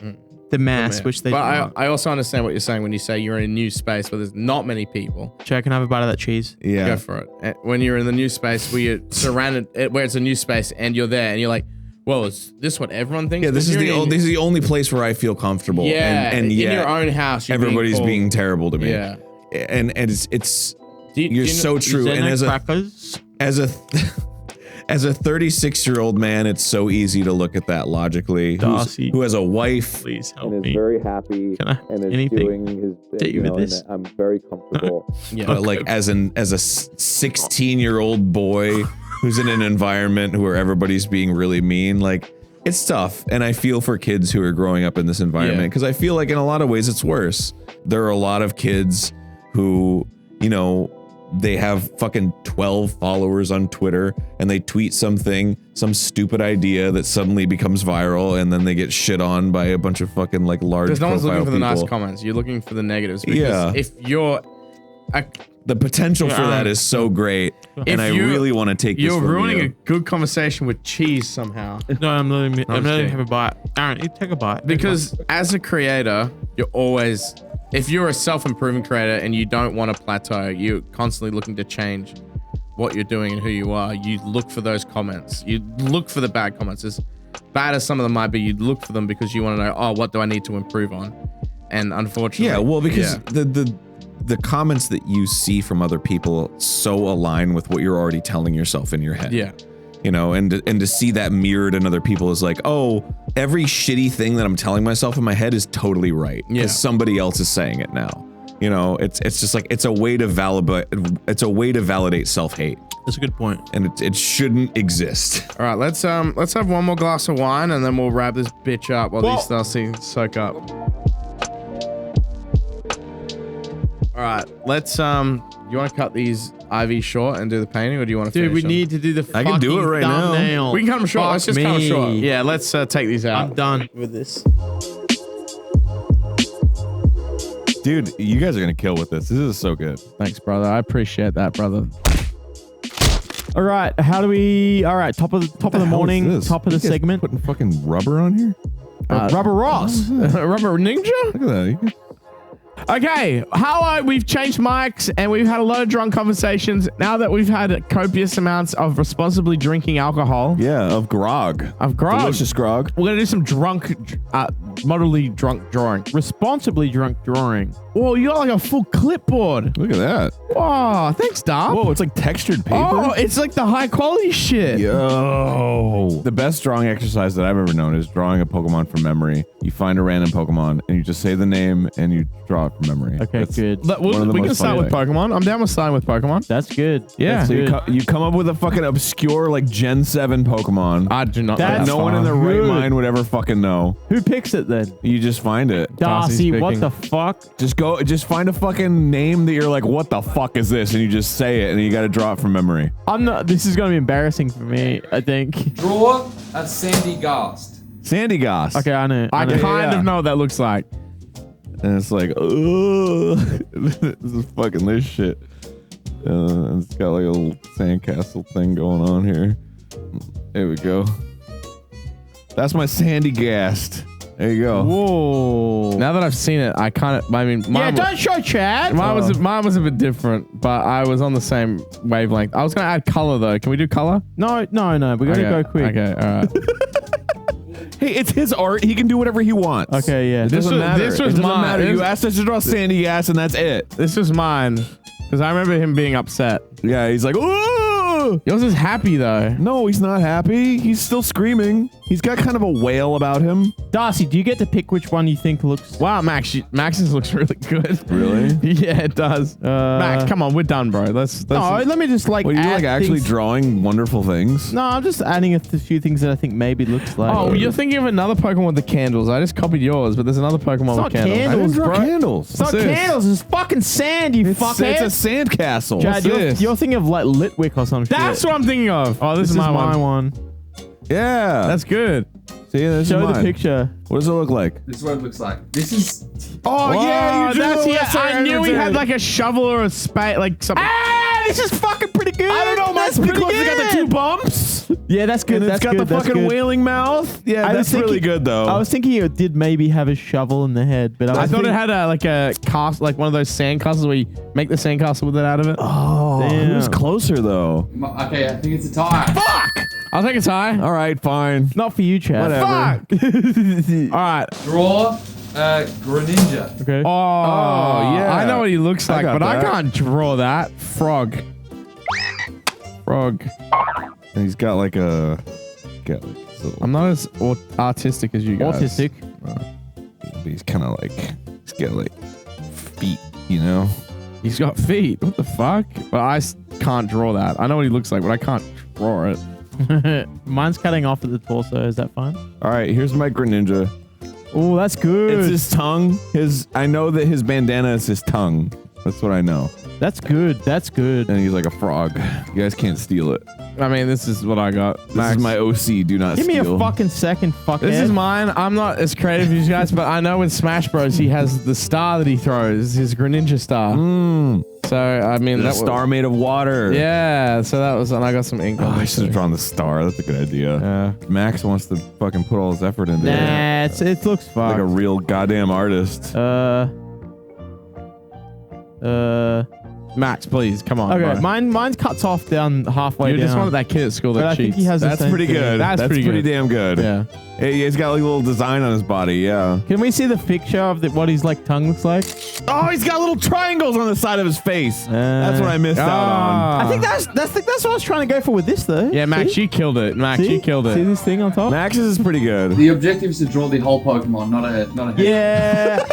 the mass, which they. But I also understand what you're saying when you say you're in a new space where there's not many people. Check and have a bite of that cheese. Yeah. Go for it. When you're in the new space where you're surrounded, where it's a new space and you're there and you're like, well, is this what everyone thinks? Yeah, this is the only place where I feel comfortable. Yeah, and in your own house, everybody's being terrible to me. Yeah, and it's do you so true. And as a 36-year-old man, it's so easy to look at that logically. Who has a wife, please help and me. is very happy and is doing his bit, you know, and I'm very comfortable. But like as a 16-year-old boy who's in an environment where everybody's being really mean, like it's tough. And I feel for kids who are growing up in this environment because I feel like in a lot of ways it's worse. There are a lot of kids who, you know, they have fucking 12 followers on Twitter and they tweet some stupid idea that suddenly becomes viral and then they get shit on by a bunch of fucking like large because no one's looking for the people. nice comments. You're looking for the negatives. Because if you're the potential for that is so great, and I really want to take this from you. You're ruining a good conversation with cheese somehow. No, I'm letting him have a bite. Aaron, you take a bite. Because as a creator, you're always, if you're a self-improving creator and you don't want to plateau, you're constantly looking to change what you're doing and who you are. You look for those comments. You look for the bad comments. As bad as some of them might be, you look for them because you want to know, oh, what do I need to improve on? And unfortunately, because the comments that you see from other people so align with what you're already telling yourself in your head. Yeah. You know, and to see that mirrored in other people is like, oh, every shitty thing that I'm telling myself in my head is totally right because somebody else is saying it now. You know, it's just like it's a way to validate self-hate. That's a good point. And it shouldn't exist. All right, let's have one more glass of wine and then we'll wrap this bitch up while these start to soak up. All right, let's you want to cut these IV short and do the painting, or do you want to finish we them? need to do the I can do it right now. We can cut them short. Let's just cut them short. Yeah, let's take these out. I'm done with this. Dude, you guys are going to kill with this. This is so good. Thanks, brother. I appreciate that, brother. All right, how do we? All right, top of the morning, top of the segment. Putting fucking rubber on here? Rubber Ross, Rubber Ninja. Look at that. Okay, we've changed mics and we've had a lot of drunk conversations. Now that we've had copious amounts of responsibly drinking alcohol. Yeah, of grog. Delicious grog. We're going to do some moderately drunk drawing. Responsibly drunk drawing. Whoa, you got like a full clipboard. Look at that. Whoa, thanks, Dom. Whoa, it's like textured paper. Oh, it's like the high quality shit. Yo. The best drawing exercise that I've ever known is drawing a Pokemon from memory. You find a random Pokemon and you just say the name and you draw it from memory. Okay, That's good. We can start with Pokemon. I'm down with starting with Pokemon. That's good. Yeah. So you come up with a fucking obscure like Gen 7 Pokemon. I do not. That no one in their right mind would ever fucking know. Who picks it then? You just find it. Darcy, what the fuck? Just find a fucking name that you're like, what the fuck is this? And you just say it and you got to draw it from memory. This is going to be embarrassing for me, I think. Draw a Sandy Gast. Sandy Goss. Okay, I know. I kind of know what that looks like. And it's like, oh, this is fucking this shit. It's got like a little sandcastle thing going on here. There we go. That's my Sandy Gast. There you go. Whoa. Now that I've seen it, Don't show Chad. Mine was a bit different, but I was on the same wavelength. I was going to add color though. Can we do color? No. We got to go quick. Okay, all right. Hey, it's his art. He can do whatever he wants. Okay, yeah. It doesn't matter. This was it doesn't mine. matter. You asked us to draw Sandy Gas and that's it. This was mine because I remember him being upset. Yeah, he's like, oh. Yours is happy though. No, he's not happy. He's still screaming. He's got kind of a wail about him. Darcy, do you get to pick which one you think looks... Wow, Max's looks really good. Really? Yeah, it does. Max, come on, we're done, bro. Let's No, let me just like What, you add like actually things. drawing wonderful things? No, I'm just adding a few things that I think maybe looks like... Oh, you're thinking of another Pokemon with the candles. I just copied yours, but there's another Pokemon with not candles. I didn't draw candles. It's not What's this? candles, it's fucking sand, you fuckhead. It's a sandcastle. Chad, this? you're thinking of like Litwick or some shit. That's what I'm thinking of. Oh, this is my one. Yeah. That's good. See, this Show is the mine. picture. What does it look like? This is what it looks like. This is... Oh, yeah, you drew that's the I knew he had like a shovel or a spade, like something. Ah, this is fucking pretty good. I don't know. That's Mine's pretty because good. it got the 2 bumps. Yeah, that's good. And That's it's got good. the That's fucking good. wailing mouth. Yeah, I was that's really thinking- good though. I was thinking it did maybe have a shovel in the head, but I thought it think- had like a cast, like one of those sand castles where you make the sand castle with it out of it. Oh, Damn. who's closer though? Okay, I think it's a tie. I'll take a tie. All right, fine. Not for you, Chad. Whatever. Fuck. All right. Draw Greninja. Okay. Oh, yeah. I know what he looks I like, got but I that. can't draw that. Frog. And he's got like a. I'm not as artistic as you guys. Autistic. He's kind of like. He's got like feet, you know. He's got feet. What the fuck? But can't draw that. I know what he looks like, but I can't draw it. Mine's cutting off at the torso. Is that fine? All right, here's my Greninja. Oh, that's good. It's his tongue. I know that his bandana is his tongue. That's what I know. That's good. That's good. And he's like a frog. You guys can't steal it. I mean, this is what I got. This is my OC. Do not Give me steal. a fucking second, fuckhead. This is mine. I'm not as creative as you guys, but I know with Smash Bros, he has the star that he throws, his Greninja star. So, I mean, The that star made of water. Yeah, so that was, and I got some ink Oh, on I this should have too. drawn the star. That's a good idea. Yeah. Max wants to fucking put all his effort into it. Nah, it looks Like fucked. a real goddamn artist. Max, please, come on. Okay, bro. mine's cuts off down halfway You down. just wanted that kid at school But that I think cheats. he has the That's same pretty thing. good. That's pretty good. damn good. Yeah. Hey, he's got like a little design on his body. Yeah. Can we see the picture of what his like tongue looks like? Oh, he's got little triangles on the side of his face. That's what I missed out on. I think that's what I was trying to go for with this though. Yeah, Max, See? you killed it. Max, See? you killed See it. this thing on top? Max's is pretty good. The objective is to draw the whole Pokemon, not a head. Yeah.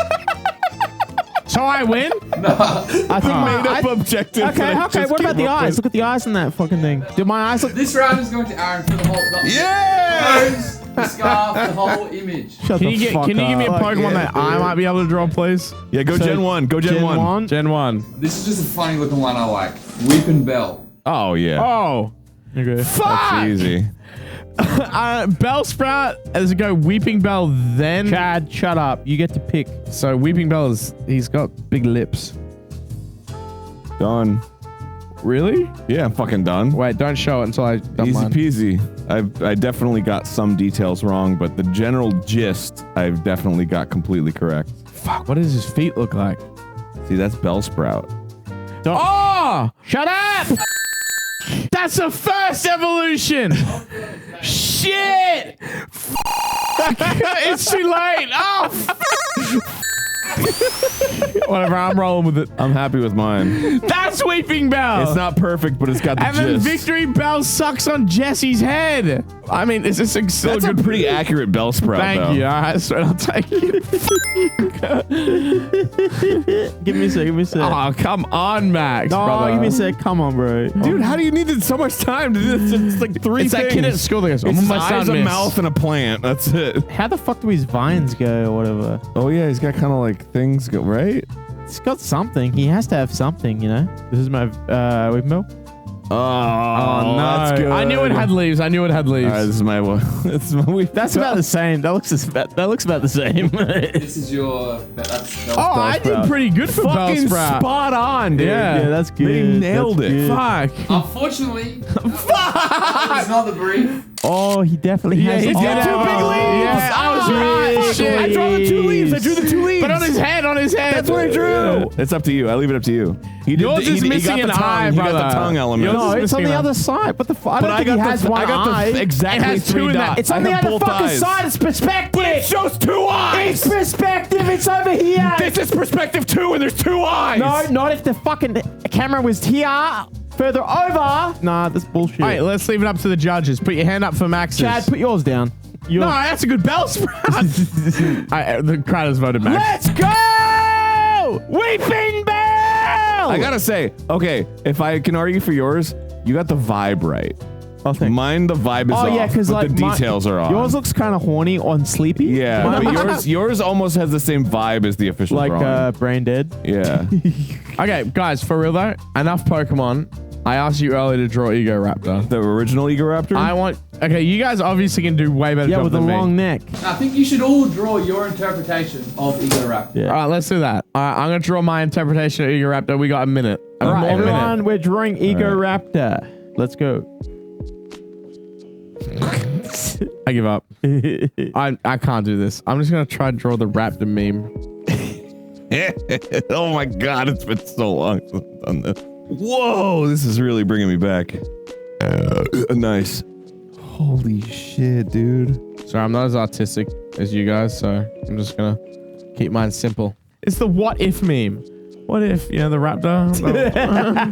So I win? I think my Made up objective. Okay, that I okay. just What about came the up eyes? with. Look at the eyes in that fucking thing. Do my eyes look? This round is going to Arin for the whole... Yeah! Nose, the scarf, the whole image. Shut Can the you give fuck me a up. Pokemon that I might be able to draw, please? Yeah, go So, Gen 1. Go Gen 1. Gen 1. This is just a funny looking one I like. Weepin' Bell. Oh, yeah. Oh. Okay. Fuck! That's easy. Bellsprout, does it go Weeping Bell then? Chad, shut up. You get to pick. So Weeping Bell he's got big lips. Done. Really? Yeah, I'm fucking done. Wait, don't show it until I done Easy mine. peasy. I definitely got some details wrong, but the general gist I've definitely got completely correct. Fuck, what does his feet look like? See, that's Bellsprout. Oh! Shut up! That's the first evolution! Shit! It's too late! Oh! Whatever, I'm rolling with it. I'm happy with mine. That's Weeping Bell! It's not perfect, but it's got the And then gist. Victory Bell sucks on Jesse's head. I mean, is this still That's a good? pretty accurate Bellsprout, Thank though. you. All right, sweet. I'll take it. Give me a sec. Give me a sec. Oh, come on, Max. No, brother. give me a sec. Come on, bro. Dude, how do you need so much time to do this? It's like three It's things. that kid at school that goes, It's "I'm his my eyes, son, a miss." mouth, and a plant. That's it. How the fuck do his vines go or whatever? Oh, yeah, he's got kind of like things go, right? It's got something. He has to have something, you know? This is my whip milk. Oh, Oh, no. that's good. I knew it had leaves. I knew it had leaves. All right, this is my one. This is my That's about the same. That looks about the same. This is your... That's Oh, I did pretty good for fucking Bellsprout. spot on, dude. Yeah. Yeah, that's good. They nailed That's it. good. Fuck. Unfortunately, that was not the brief. Oh, he definitely has. he did oh, have big leaves. Yeah, I was right. Shit. I draw the 2 leaves. I drew the 2 leaves. But on his head, That's what I drew. It's up to you. I leave it up to you. He did. Yours is missing got an the tongue. eye, He got brother. the tongue element. Yours No, is it's on missing the an other side. What the fuck? I But don't I think got he has the, one I got eye. the exactly It has 2 3 in that. dots. It's on I the have other both fucking eyes. side. It's perspective. It shows 2 eyes. It's perspective. It's over here. This is perspective 2, and there's 2 eyes. No, not if the fucking camera was here. Further over. Nah, that's bullshit. All right, let's leave it up to the judges. Put your hand up for Max's. Chad, put yours down. No, that's a good Bellsprout. The crowd has voted Max. Let's go! Weeping Bell! I gotta say, okay, if I can argue for yours, you got the vibe right. Oh, thanks. Mine, the vibe is off, yeah, because but like the details are off. Yours looks kind of horny on Sleepy. Yeah, but yours almost has the same vibe as the official like drawing. Brain Dead. Yeah. Okay, guys, for real though, enough Pokemon. I asked you earlier to draw Egoraptor. The original Egoraptor? I want... Okay, you guys obviously can do way better Yeah, job with a than me. long neck. I think you should all draw your interpretation of Egoraptor. Yeah. All right, let's do that. All right, I'm going to draw my interpretation of Egoraptor. We got a minute. All right, More minute. everyone, we're drawing Egoraptor. Let's go. I give up. I can't do this. I'm just going to try to draw the Raptor meme. Oh my god, it's been so long since I've done this. Whoa, this is really bringing me back. Nice. Holy shit, dude. Sorry, I'm not as artistic as you guys, so I'm just going to keep mine simple. It's the what if meme. What if, you know, the Raptor?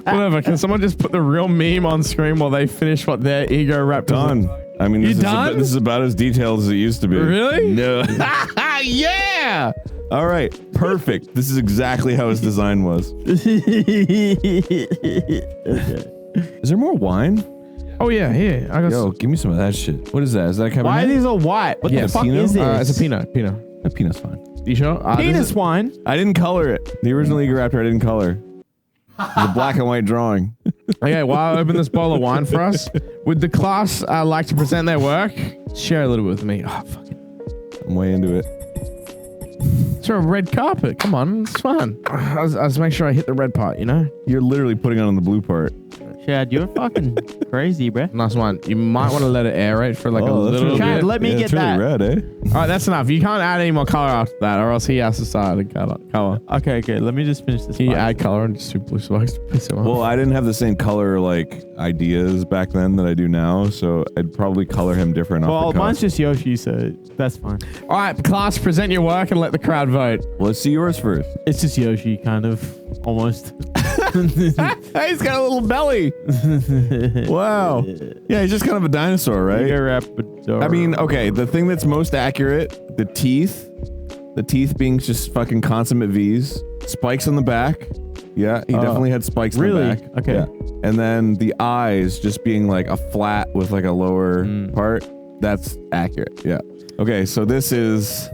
Whatever. Can someone just put the real meme on screen while they finish what their Egoraptor Done. I mean, this is about as detailed as it used to be. Really? No. Yeah! All right, perfect. This is exactly how his design was. Is there more wine? Oh, yeah, here. I got Yo, give me some of that shit. What is that? Is that a Cabernet? Why are these all white? What the fuck Pinot? is this? it's a Pinot. Pinot. That peanut's fine. You sure? Penis wine. I didn't color it. The original Egoraptor I didn't color. It's a black and white drawing. Okay, while I open this bottle of wine for us, would the class like to present their work? Share a little bit with me. Oh, fuck it. I'm way into it. It's a red carpet. Come on, it's fun. I was make sure I hit the red part, you know? You're literally putting on the blue part. Chad, you're fucking crazy, bruh. Nice one. You might want to let it aerate for like a that's little really Chad, bit. let me get it's really that. red, eh? All right, that's enough. You can't add any more color after that, or else he has to start adding color. Okay, let me just finish this. Can you part. add color and just super blue spikes to piss him off? Well, I didn't have the same color like ideas back then that I do now, so I'd probably color him different. Well, off the cuff. mine's just Yoshi, so that's fine. All right, class, present your work and let the crowd vote. Let's see yours first. It's just Yoshi, kind of, almost. He's got a little belly. Wow. Yeah, he's just kind of a dinosaur, right? Egoraptor. I mean, okay, the thing that's most accurate, the teeth being just fucking consummate V's, spikes on the back. Yeah, he definitely had spikes really? on the back. Okay. Yeah. And then the eyes just being like a flat with like a lower part. That's accurate. Yeah. Okay, so this is,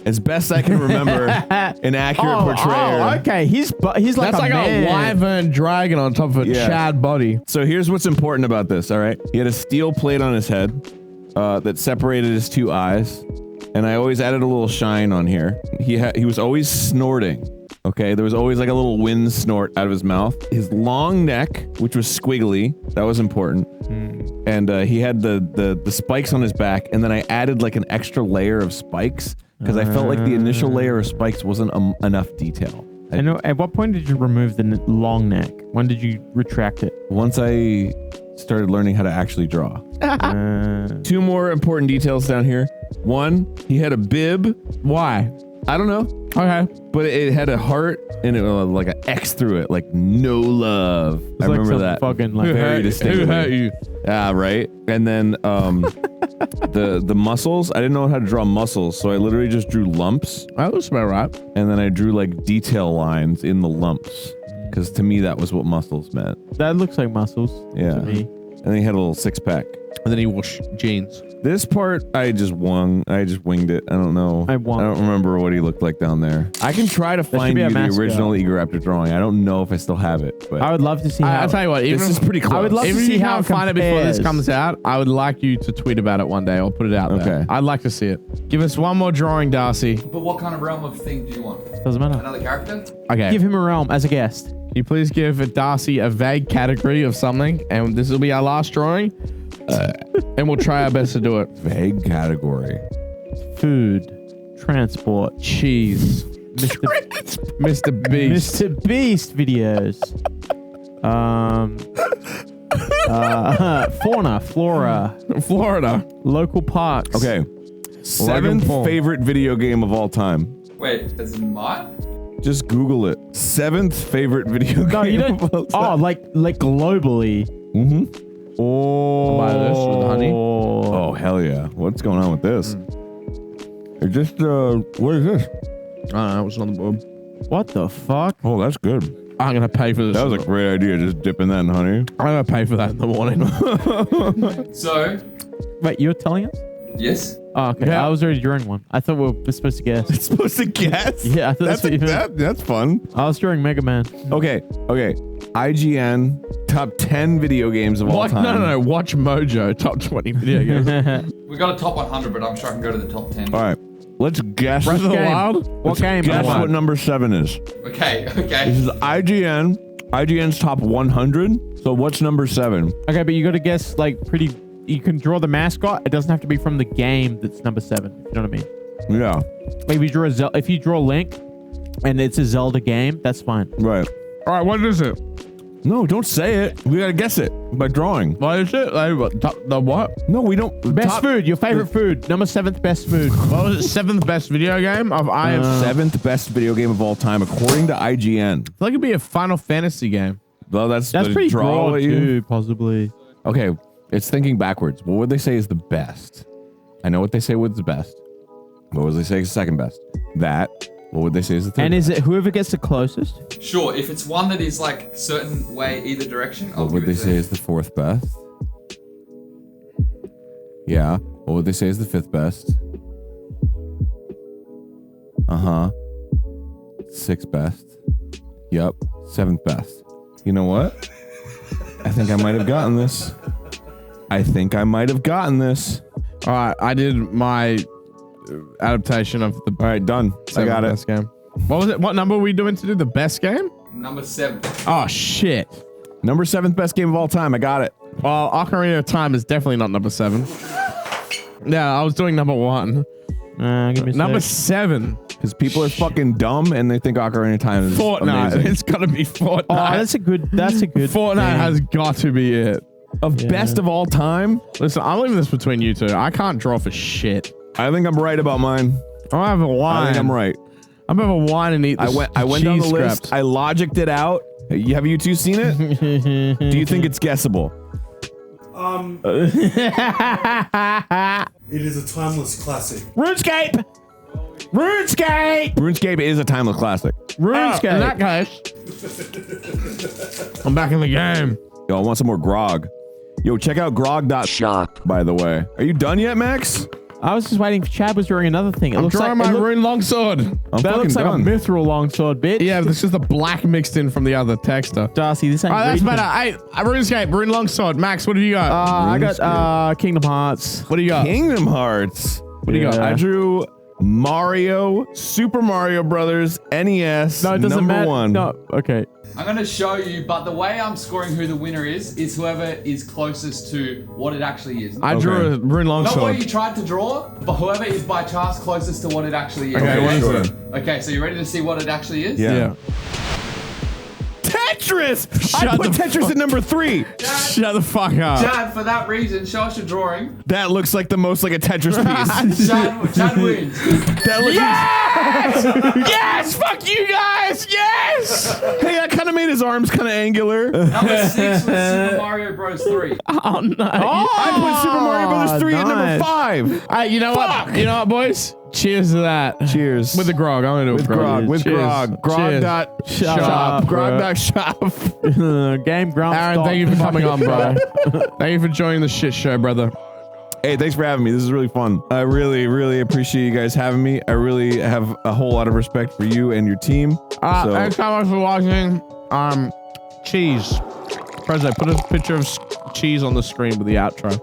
as best I can remember, an accurate portrayal. Oh, okay. He's like That's a like man. a wyvern dragon on top of a Yeah. Chad body. So here's what's important about this, all right? He had a steel plate on his head that separated his two eyes, and I always added a little shine on here. He was always snorting, okay? There was always like a little wind snort out of his mouth. His long neck, which was squiggly, that was important. And he had the spikes on his back, and then I added like an extra layer of spikes because I felt like the initial layer of spikes wasn't enough detail. I know. At what point did you remove the long neck? When did you retract it? Once I started learning how to actually draw. Two more important details down here. One, he had a bib. Why? I don't know. Okay. But it had a heart and it was like an X through it, like no love. I like remember some that. fucking, like, very Who distinctly. hurt you? Yeah, right. And then the muscles, I didn't know how to draw muscles, so I literally just drew lumps, That looks about right. and then I drew like detail lines in the lumps, because to me that was what muscles meant. That looks like muscles. Yeah. To me. And then he had a little six pack. And then he washed jeans. This part, I just winged it. I don't know. I won. I don't remember what he looked like down there. I can try to find be you a the mascot. original Egoraptor drawing. I don't know if I still have it, but I would love to see how. I'll tell you what, even this is pretty close. I would love to even if see you how can't it find it before this compares. comes out, I would like you to tweet about it one day or put it out there. Okay. I'd like to see it. Give us one more drawing, Darcy. But what kind of realm of thing do you want? Doesn't matter. Another character? Okay. Give him a realm as a guest. Can you please give Darcy a vague category of something? And this will be our last drawing. And we'll try our best to do it. vague category. Food, transport, Cheese. Mr. Beast. Mr. Beast videos. Fauna, flora, Florida. local parks. Okay. Seventh Paul. favorite video game of all time. Wait, as in mine? Just Google it. 7th favorite video game. No, you don't. Oh, like globally. Mm-hmm. Oh. Buy this with honey. Oh, hell yeah. What's going on with this? It's just, what is this? I don't know. What's on the board? What the fuck? Oh, that's good. I'm going to pay for this. That was a great idea, just dipping that in honey. I'm going to pay for that in the morning. So, Wait, you're telling us? yes. Oh, okay. Yeah. I was already drawing one. I thought we were supposed to guess. It's supposed to guess? Yeah, I thought that's what you meant. That's fun. I was drawing Mega Man. Okay. IGN, top 10 video games of all time. No. Watch Mojo, top 20 video games. We got a top 100, but I'm sure I can go to the top 10. All right. Let's guess. Breath of the Wild? What game? Guess what number 7 is. Okay. This is IGN's top 100. So what's number 7? Okay, but you got to guess like pretty. You can draw the mascot. It doesn't have to be from the game that's number 7. You know what I mean? Yeah. Like if you draw Link, and it's a Zelda game, that's fine. Right. All right, what is it? No, don't say it. We gotta guess it by drawing. What is it? Like, the what? No, we don't. Best food. Your favorite food. Number 7th best food. What was it? 7th best video game of I am. 7th best video game of all time, according to IGN. I feel like it'd be a Final Fantasy game. Well, that's pretty draw broad too, possibly. Okay, it's thinking backwards. What would they say is the best? I know what they say was the best. What would they say is the second best? That. What would they say is the third? And is it whoever gets the closest? Sure, if it's one that is like certain way either direction, I'll What would give they it to say them. is the 4th best? Yeah. What would they say is the 5th best? Uh-huh. 6th best. Yep. 7th best. You know what? I think I might have gotten this. All right, I did my adaptation of the. All right, done. I got it. Best game. What was it? What number were we doing to do the best game? Number 7. Oh shit! Number 7th best game of all time. I got it. Well, Ocarina of Time is definitely not number 7. Yeah, I was doing number 1. Give me a Number sec. 7. Because people are fucking dumb and they think Ocarina of Time is Fortnite. amazing. It's gotta be Fortnite. Oh, that's a good. Fortnite thing. has got to be it. Best of all time? Listen, I'm leaving this between you two. I can't draw for shit. I think I'm right about mine. I'll have a wine. I think I'm right. I'm gonna have a wine and eat this I went down the cheese list. scraps. I logicked it out. Have you two seen it? Do you think it's guessable? It is a timeless classic. RuneScape. RuneScape is a timeless classic. In that case, I'm back in the game. Yo, I want some more grog. Yo, check out grog.shop, by the way. Are you done yet, Max? I was just waiting for Chad was drawing another thing. It I'm looks drawing like my rune longsword. that looks like done. a mithril longsword, bitch. Yeah, this is the black mixed in from the other texter. Darcy, this ain't. Oh, that's reading. better. Hey, RuneScape, rune longsword. Max, what have you got? I got Kingdom Hearts. What do you got? Kingdom Hearts. What do you got? I drew Mario, Super Mario Brothers, NES, No, it doesn't number matter. 1. No, okay. I'm going to show you, but the way I'm scoring who the winner is whoever is closest to what it actually is. I drew a rune Not what longsword. you tried to draw, but whoever is by chance closest to what it actually is. Okay, what is it? Okay, so you ready to see what it actually is? Yeah. Tetris! I put Tetris at number 3. Shut the fuck up. Chad, for that reason, show us your drawing. That looks like the most like a Tetris piece. Chad wins. That looks Yes! Fuck you guys! Yes! Hey, that kind of made his arms kind of angular. Number 6 was Super Mario Bros. 3. Oh no! I put Super Mario Brothers 3 at number nice. 5. Hey, you know what? You know what, boys? Cheers to that. Cheers. With the grog. I'm gonna do it With grog. With Cheers. grog. Grog Cheers. dot Shop, shop. bro. Grog dot shop. Game Grumps. Aaron, thank you for coming on, bro. Thank you for joining the shit show, brother. Hey, thanks for having me. This is really fun. I really, really appreciate you guys having me. I really have a whole lot of respect for you and your team. Thanks so much for watching. Cheese. President, put a picture of cheese on the screen with the outro.